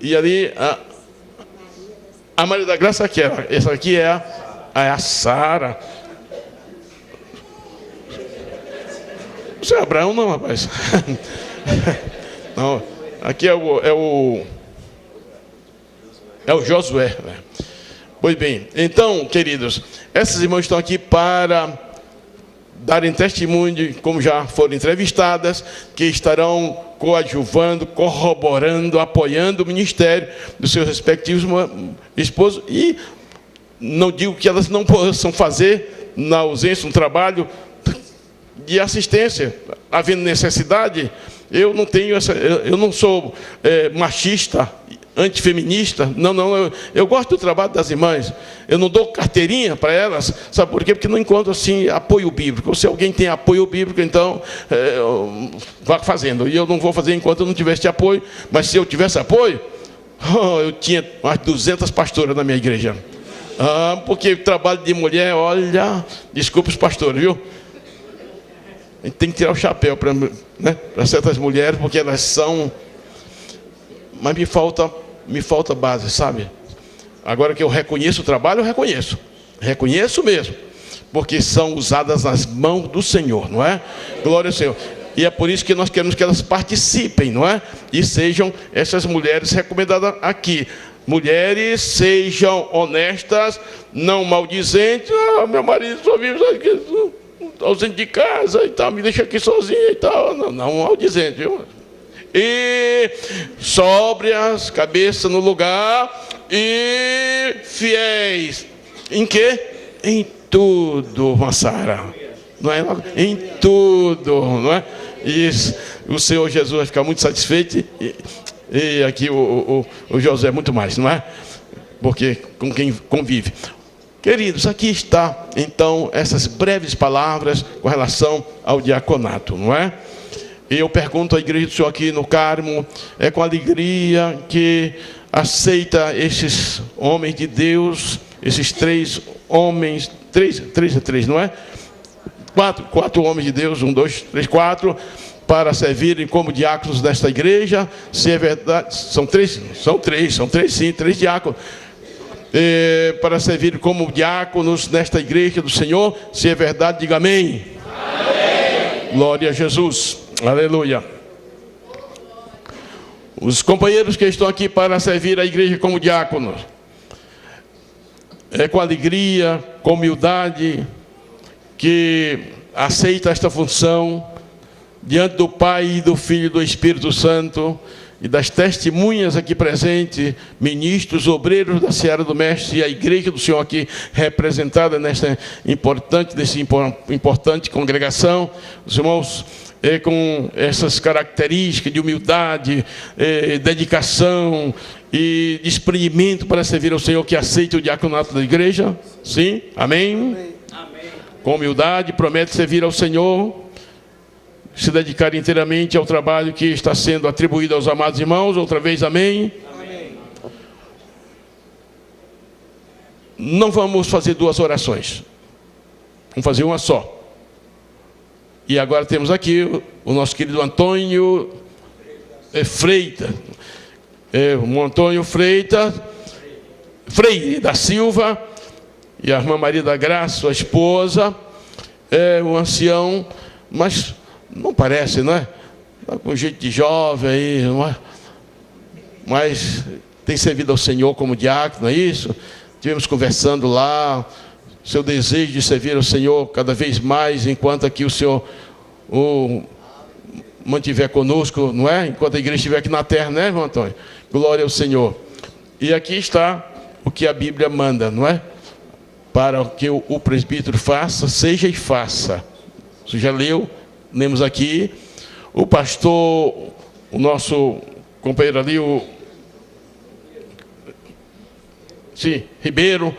e ali a Maria da Graça, aqui, essa aqui é a Sara. Você é Abraão, não, rapaz? Não, aqui é o Josué. Né? Pois bem, então, queridos, essas irmãs estão aqui para darem testemunho de como já foram entrevistadas, que estarão coadjuvando, corroborando, apoiando o ministério dos seus respectivos esposos, e não digo que elas não possam fazer, na ausência, um trabalho de assistência, havendo necessidade. Eu não tenho eu não sou machista, antifeminista, não, eu gosto do trabalho das irmãs. Eu não dou carteirinha para elas, sabe por quê? Porque não encontro assim apoio bíblico. Se alguém tem apoio bíblico, então vá fazendo. E eu não vou fazer enquanto eu não tivesse apoio. Mas se eu tivesse apoio, eu tinha umas 200 pastoras na minha igreja. Porque trabalho de mulher, olha, desculpa os pastores, viu? A gente tem que tirar o chapéu para certas mulheres, porque elas são... Mas me falta base, sabe? Agora que eu reconheço o trabalho, eu reconheço. Reconheço mesmo. Porque são usadas nas mãos do Senhor, não é? Glória ao Senhor. E é por isso que nós queremos que elas participem, não é? E sejam essas mulheres recomendadas aqui. Mulheres, sejam honestas, não maldizentes. Meu marido só vive ausente de casa e tal, me deixa aqui sozinha e tal. Não maldizente, viu? E sóbrias, cabeça no lugar, e fiéis. Em quê? Em tudo, Massara. Não é? Em tudo, não é? E o Senhor Jesus vai ficar muito satisfeito, e aqui o José muito mais, não é? Porque com quem convive. Queridos, aqui está, então, essas breves palavras com relação ao diaconato, não é? E eu pergunto à igreja do Senhor aqui no Carmo, é com alegria que aceita esses homens de Deus, esses 3 homens, 3, não é? 4 homens de Deus, 1, 2, 3, 4, para servirem como diáconos desta igreja, se é verdade, são 3 sim, 3 diáconos. Para servir como diáconos nesta igreja do Senhor, se é verdade, diga amém. Amém. Glória a Jesus, aleluia. Os companheiros que estão aqui para servir a igreja como diáconos, é com alegria, com humildade, que aceita esta função, diante do Pai, do Filho e do Espírito Santo, e das testemunhas aqui presentes, ministros, obreiros da Seara do Mestre, e a igreja do Senhor aqui representada nessa importante congregação. Os irmãos com essas características de humildade, dedicação e desprendimento para servir ao Senhor, que aceita o diaconato da igreja. Sim? Amém? Amém. Com humildade, promete servir ao Senhor, se dedicar inteiramente ao trabalho que está sendo atribuído aos amados irmãos. Outra vez, amém? Amém. Não vamos fazer 2 orações. Vamos fazer uma só. E agora temos aqui o nosso querido Antônio Freitas. O Antônio Freitas, Freire da Silva, e a irmã Maria da Graça, sua esposa, um ancião, mas... não parece, não é? Está com jeito de jovem aí, não é? Mas tem servido ao Senhor como diácono, não é isso? Estivemos conversando lá, seu desejo de servir ao Senhor cada vez mais, enquanto aqui o Senhor o mantiver conosco, não é? Enquanto a igreja estiver aqui na terra, né, irmão Antônio? Glória ao Senhor. E aqui está o que a Bíblia manda, não é? Para que o presbítero faça, seja e faça. Você já leu? Lemos aqui, o pastor, o nosso companheiro ali, Ribeiro,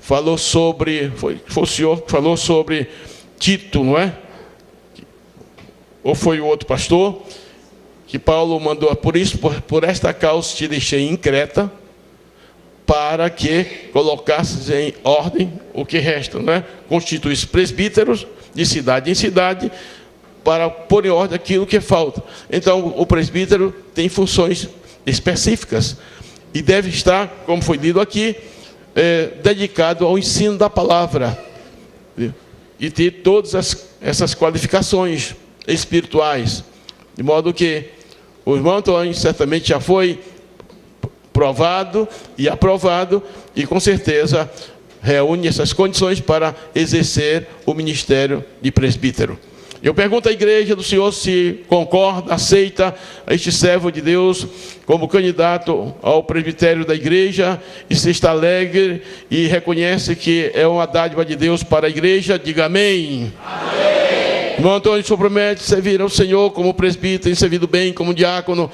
falou sobre, foi o senhor que falou sobre Tito, não é? Ou foi o outro pastor? Que Paulo mandou, por esta causa te deixei em Creta, para que colocasses em ordem o que resta, não é? Constituísse presbíteros, de cidade em cidade, para pôr em ordem aquilo que falta. Então, o presbítero tem funções específicas e deve estar, como foi lido aqui, dedicado ao ensino da palavra e ter todas essas qualificações espirituais, de modo que o irmão Antônio certamente já foi provado e aprovado, e com certeza reúne essas condições para exercer o ministério de presbítero. Eu pergunto à igreja do Senhor se concorda, aceita este servo de Deus como candidato ao presbitério da igreja, e se está alegre e reconhece que é uma dádiva de Deus para a igreja. Diga amém. Amém. Irmão Antônio, o senhor promete servir ao Senhor como presbítero, tem servido bem como diácono,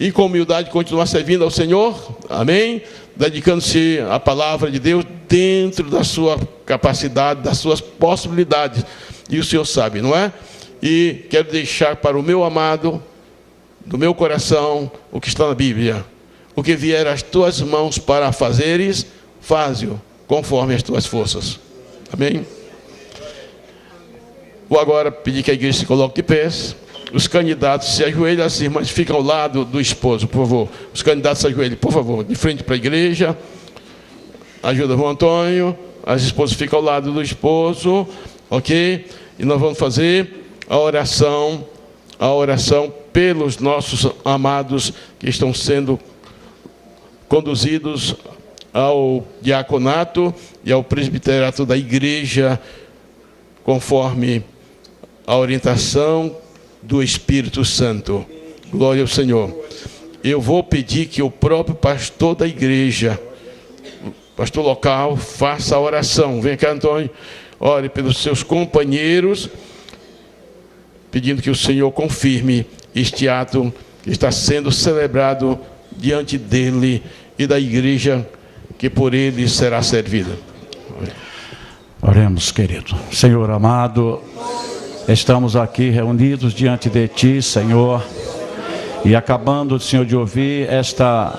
e com humildade continuar servindo ao Senhor, amém? Dedicando-se à palavra de Deus dentro da sua capacidade, das suas possibilidades, e o Senhor sabe, não é? E quero deixar para o meu amado, do meu coração, o que está na Bíblia: o que vier às tuas mãos para fazeres, faze-o conforme as tuas forças, amém? Vou agora pedir que a igreja se coloque de pés. Os candidatos se ajoelham, as irmãs ficam ao lado do esposo, por favor. Os candidatos se ajoelhem, por favor, de frente para a igreja. Ajuda o irmão Antônio. As esposas ficam ao lado do esposo, ok? E nós vamos fazer a oração pelos nossos amados que estão sendo conduzidos ao diaconato e ao presbiteriato da igreja, conforme a orientação do Espírito Santo. Glória ao Senhor. Eu vou pedir que o próprio pastor da igreja, pastor local, faça a oração. Vem cá, Antônio, ore pelos seus companheiros, pedindo que o Senhor confirme este ato que está sendo celebrado diante dele e da igreja que por ele será servida. Oremos, querido. Senhor amado, estamos aqui reunidos diante de Ti, Senhor, e acabando, Senhor, de ouvir esta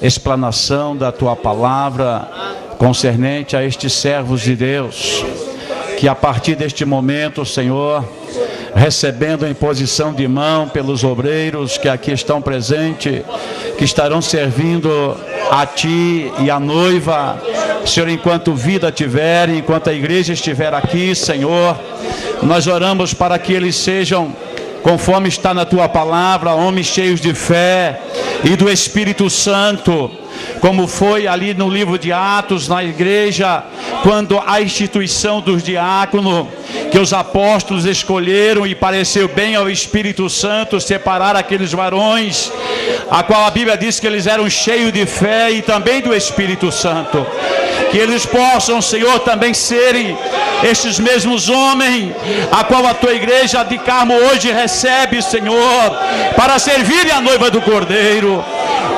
explanação da Tua palavra concernente a estes servos de Deus, que a partir deste momento, Senhor, recebendo a imposição de mão pelos obreiros que aqui estão presentes, que estarão servindo a Ti e a noiva, Senhor, enquanto vida tiver, enquanto a igreja estiver aqui, Senhor, nós oramos para que eles sejam, conforme está na Tua palavra, homens cheios de fé e do Espírito Santo, como foi ali no livro de Atos, na igreja, quando a instituição dos diáconos, que os apóstolos escolheram, e pareceu bem ao Espírito Santo separar aqueles varões, a qual a Bíblia diz que eles eram cheios de fé e também do Espírito Santo. Que eles possam, Senhor, também serem estes mesmos homens, a qual a Tua igreja de Carmo hoje recebe, Senhor, para servirem a noiva do Cordeiro.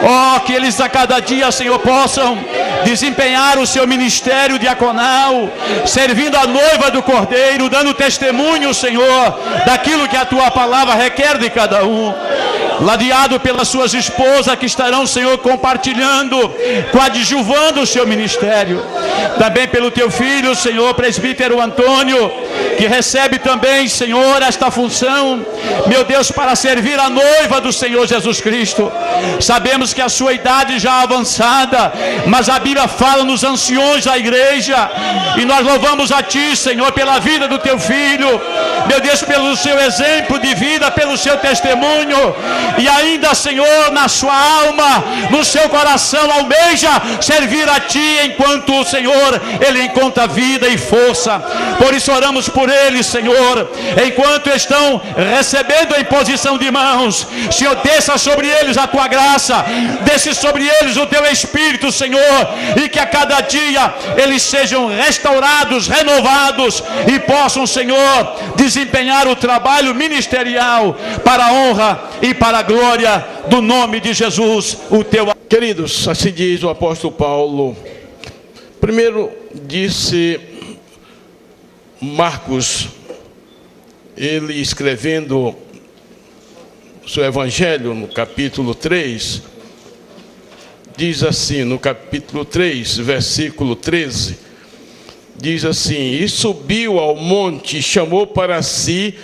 Oh, que eles a cada dia, Senhor, possam desempenhar o seu ministério diaconal, servindo a noiva do Cordeiro, dando testemunho, Senhor, daquilo que a Tua palavra requer de cada um. Ladeado pelas suas esposas que estarão, Senhor, compartilhando, coadjuvando o seu ministério. Também pelo Teu filho, Senhor, presbítero Antônio, que recebe também, Senhor, esta função, meu Deus, para servir a noiva do Senhor Jesus Cristo. Sabemos que a sua idade já avançada, mas a Bíblia fala nos anciões da igreja, e nós louvamos a Ti, Senhor, pela vida do Teu filho, meu Deus, pelo seu exemplo de vida, pelo seu testemunho, e ainda, Senhor, na sua alma, no seu coração, almeja servir a Ti, enquanto, Senhor, ele encontra vida e força. Por isso oramos por eles, Senhor, enquanto estão recebendo a imposição de mãos. Senhor, desça sobre eles a Tua graça, desce sobre eles o Teu Espírito, Senhor, e que a cada dia eles sejam restaurados, renovados, e possam, Senhor, desempenhar o trabalho ministerial para a honra e para a glória do nome de Jesus, o Teu. Queridos, assim diz o apóstolo Paulo. Primeiro disse Marcos, ele escrevendo o seu evangelho no capítulo 3, diz assim, no capítulo 3, versículo 13, diz assim: e subiu ao monte e chamou para si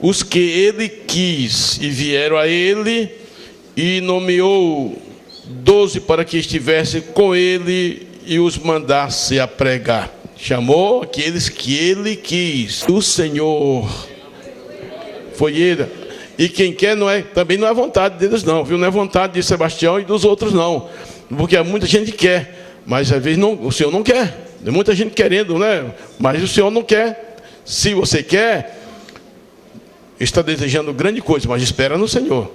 os que ele quis, e vieram a ele, e nomeou 12 para que estivessem com ele e os mandasse a pregar. Chamou aqueles que ele quis. O Senhor foi ele. E quem quer não é, também não é vontade deles não, viu? Não é vontade de Sebastião e dos outros não. Porque muita gente quer, mas às vezes não, o Senhor não quer. Tem muita gente querendo, né? Mas o Senhor não quer. Se você quer, está desejando grande coisa, mas espera no Senhor.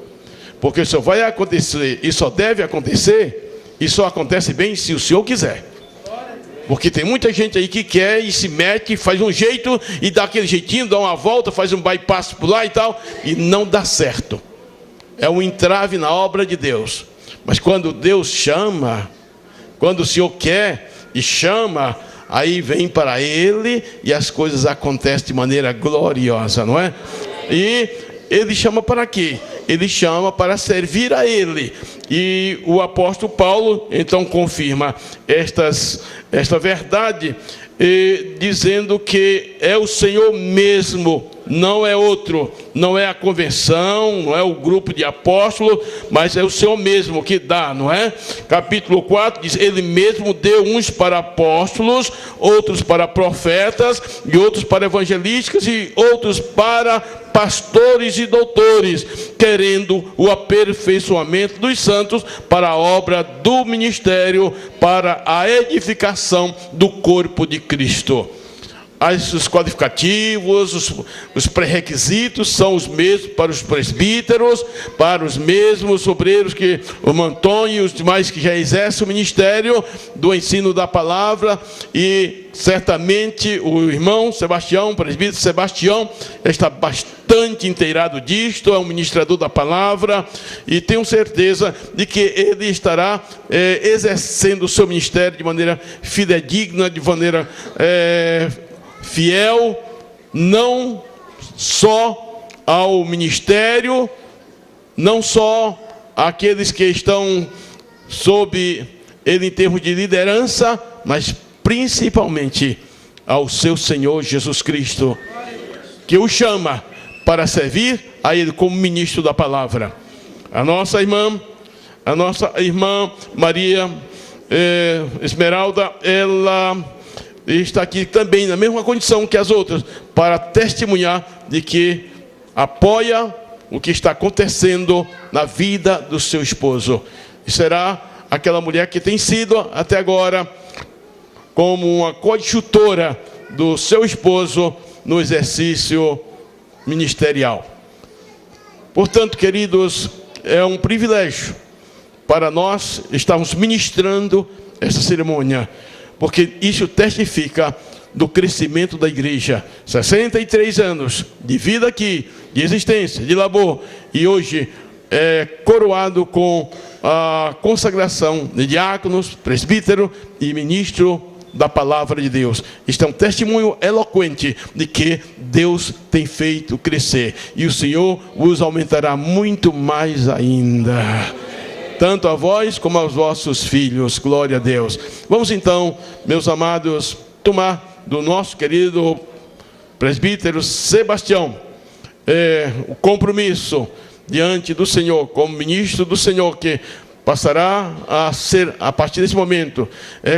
Porque só vai acontecer e só deve acontecer, e só acontece bem se o Senhor quiser. Porque tem muita gente aí que quer e se mete, faz um jeito e dá aquele jeitinho, dá uma volta, faz um bypass por lá e tal, e não dá certo. É um entrave na obra de Deus. Mas quando Deus chama, quando o Senhor quer e chama, aí vem para Ele e as coisas acontecem de maneira gloriosa, não é? E Ele chama para quê? Ele chama para servir a Ele. E o apóstolo Paulo, então, confirma esta verdade, dizendo que é o Senhor mesmo, não é outro, não é a convenção, não é o grupo de apóstolos, mas é o Senhor mesmo que dá, não é? Capítulo 4 diz, Ele mesmo deu uns para apóstolos, outros para profetas, e outros para evangelistas, e outros para pastores e doutores, querendo o aperfeiçoamento dos santos para a obra do ministério, para a edificação do corpo de Cristo. Os qualificativos, os pré-requisitos são os mesmos para os presbíteros, para os mesmos obreiros que o Antônio e os demais que já exercem o ministério do ensino da palavra. E certamente o irmão Sebastião, o presbítero Sebastião, está bastante inteirado disto, é um ministrador da palavra, e tenho certeza de que ele estará exercendo o seu ministério de maneira fidedigna, de maneira fiel, não só ao ministério, não só àqueles que estão sob ele em termos de liderança, mas principalmente ao seu Senhor Jesus Cristo, que o chama para servir a Ele como ministro da palavra. A nossa irmã Maria Esmeralda, ela está aqui também na mesma condição que as outras, para testemunhar de que apoia o que está acontecendo na vida do seu esposo. E será aquela mulher que tem sido até agora como uma coadjutora do seu esposo no exercício ministerial. Portanto, queridos, é um privilégio para nós estarmos ministrando essa cerimônia, porque isso testifica do crescimento da igreja. 63 anos de vida aqui, de existência, de labor, e hoje é coroado com a consagração de diáconos, presbítero e ministro da palavra de Deus. Isto é um testemunho eloquente de que Deus tem feito crescer, e o Senhor os aumentará muito mais ainda, tanto a vós como aos vossos filhos. Glória a Deus. Vamos então, meus amados, tomar do nosso querido presbítero Sebastião o compromisso diante do Senhor, como ministro do Senhor, que passará a ser, a partir desse momento,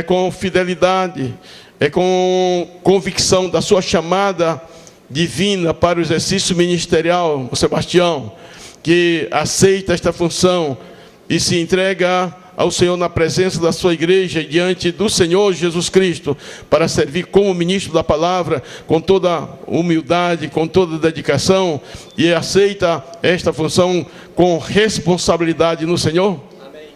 com fidelidade, com convicção da sua chamada divina para o exercício ministerial. O Sebastião, que aceita esta função e se entrega ao Senhor na presença da sua igreja, diante do Senhor Jesus Cristo, para servir como ministro da palavra, com toda humildade, com toda dedicação, e aceita esta função com responsabilidade no Senhor. Amém.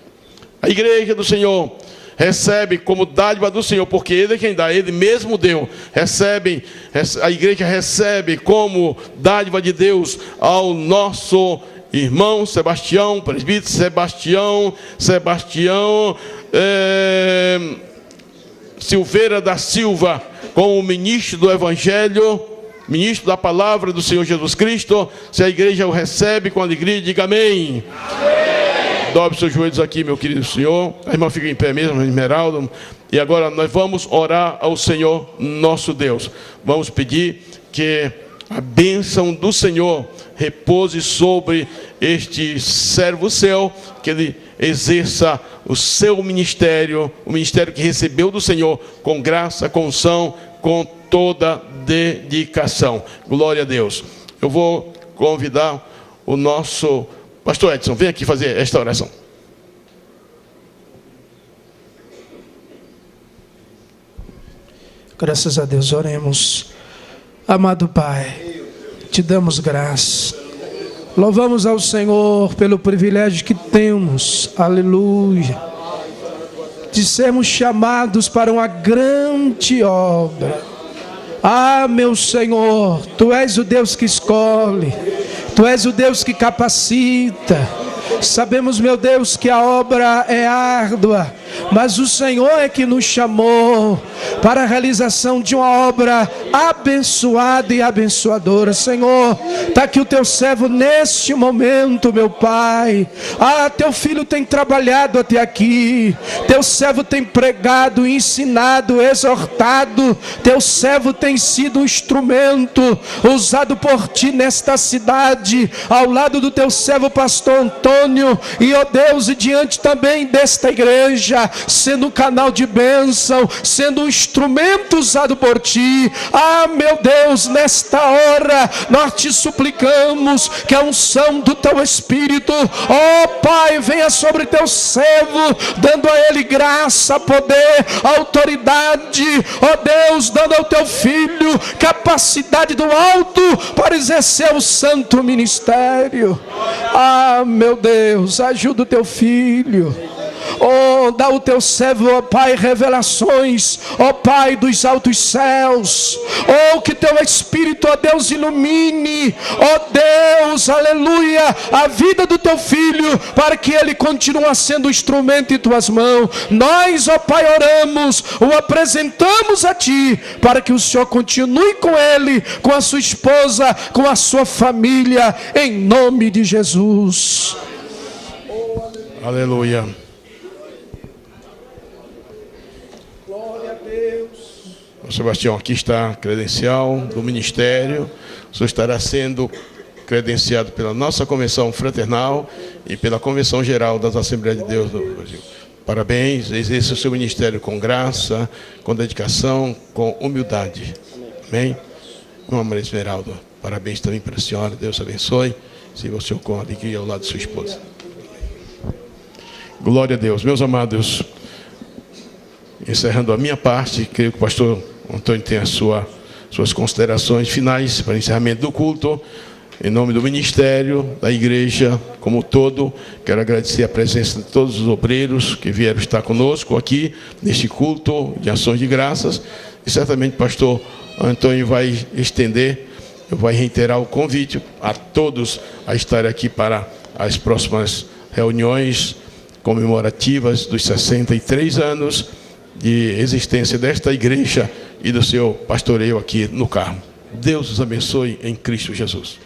A igreja do Senhor recebe como dádiva do Senhor, porque Ele é quem dá, Ele mesmo deu. A igreja recebe como dádiva de Deus ao nosso irmão Sebastião, presbítero Sebastião Silveira da Silva, como ministro do Evangelho, ministro da palavra do Senhor Jesus Cristo. Se a igreja o recebe com alegria, diga amém. Amém. Dobre seus joelhos aqui, meu querido Senhor. A irmã fica em pé mesmo, Esmeralda. E agora nós vamos orar ao Senhor nosso Deus. Vamos pedir que a bênção do Senhor repouse sobre este servo seu, que ele exerça o seu ministério, o ministério que recebeu do Senhor, com graça, com unção, com toda dedicação. Glória a Deus. Eu vou convidar o nosso pastor Edson, vem aqui fazer esta oração. Graças a Deus, oremos. Amado Pai, te damos graça. Louvamos ao Senhor pelo privilégio que temos, aleluia, de sermos chamados para uma grande obra. Ah, meu Senhor, Tu és o Deus que escolhe, Tu és o Deus que capacita. Sabemos, meu Deus, que a obra é árdua, mas o Senhor é que nos chamou para a realização de uma obra abençoada e abençoadora. Senhor, está aqui o Teu servo neste momento, meu Pai. Ah, Teu filho tem trabalhado até aqui, Teu servo tem pregado, ensinado, exortado. Teu servo tem sido um instrumento usado por Ti nesta cidade, ao lado do Teu servo pastor Antônio, e ó Deus, e diante também desta igreja, sendo um canal de bênção, sendo um instrumento usado por Ti. Ah, meu Deus, nesta hora nós Te suplicamos que a unção do Teu Espírito, ó Pai, venha sobre Teu servo, dando a ele graça, poder, autoridade, ó Deus, dando ao Teu filho capacidade do alto para exercer o santo ministério. Ah, meu Deus, ajuda o Teu filho. Oh, dá ao Teu servo, ó Pai, revelações, ó Pai dos altos céus. Oh, que Teu Espírito, ó Deus, ilumine, ó Deus, aleluia, a vida do Teu filho, para que ele continue sendo instrumento em Tuas mãos. Nós, ó Pai, oramos, o apresentamos a Ti, para que o Senhor continue com ele, com a sua esposa, com a sua família, em nome de Jesus. Aleluia. Sebastião, aqui está a credencial do ministério. O senhor estará sendo credenciado pela nossa convenção fraternal e pela Convenção Geral das Assembleias de Deus do Brasil. Parabéns, exerça o seu ministério com graça, com dedicação, com humildade. Amém? Irmã Maria Esmeralda, parabéns também para a senhora. Deus abençoe. Se você ocorre aqui ao lado de sua esposa. Glória a Deus. Meus amados, encerrando a minha parte, creio que o pastor Antônio tem as suas considerações finais para o encerramento do culto. Em nome do ministério, da igreja como um todo, quero agradecer a presença de todos os obreiros que vieram estar conosco aqui neste culto de ações de graças. E certamente o pastor Antônio vai estender, vai reiterar o convite a todos a estar aqui para as próximas reuniões comemorativas dos 63 anos de existência desta igreja e do seu pastoreio aqui no Carmo. Deus os abençoe em Cristo Jesus.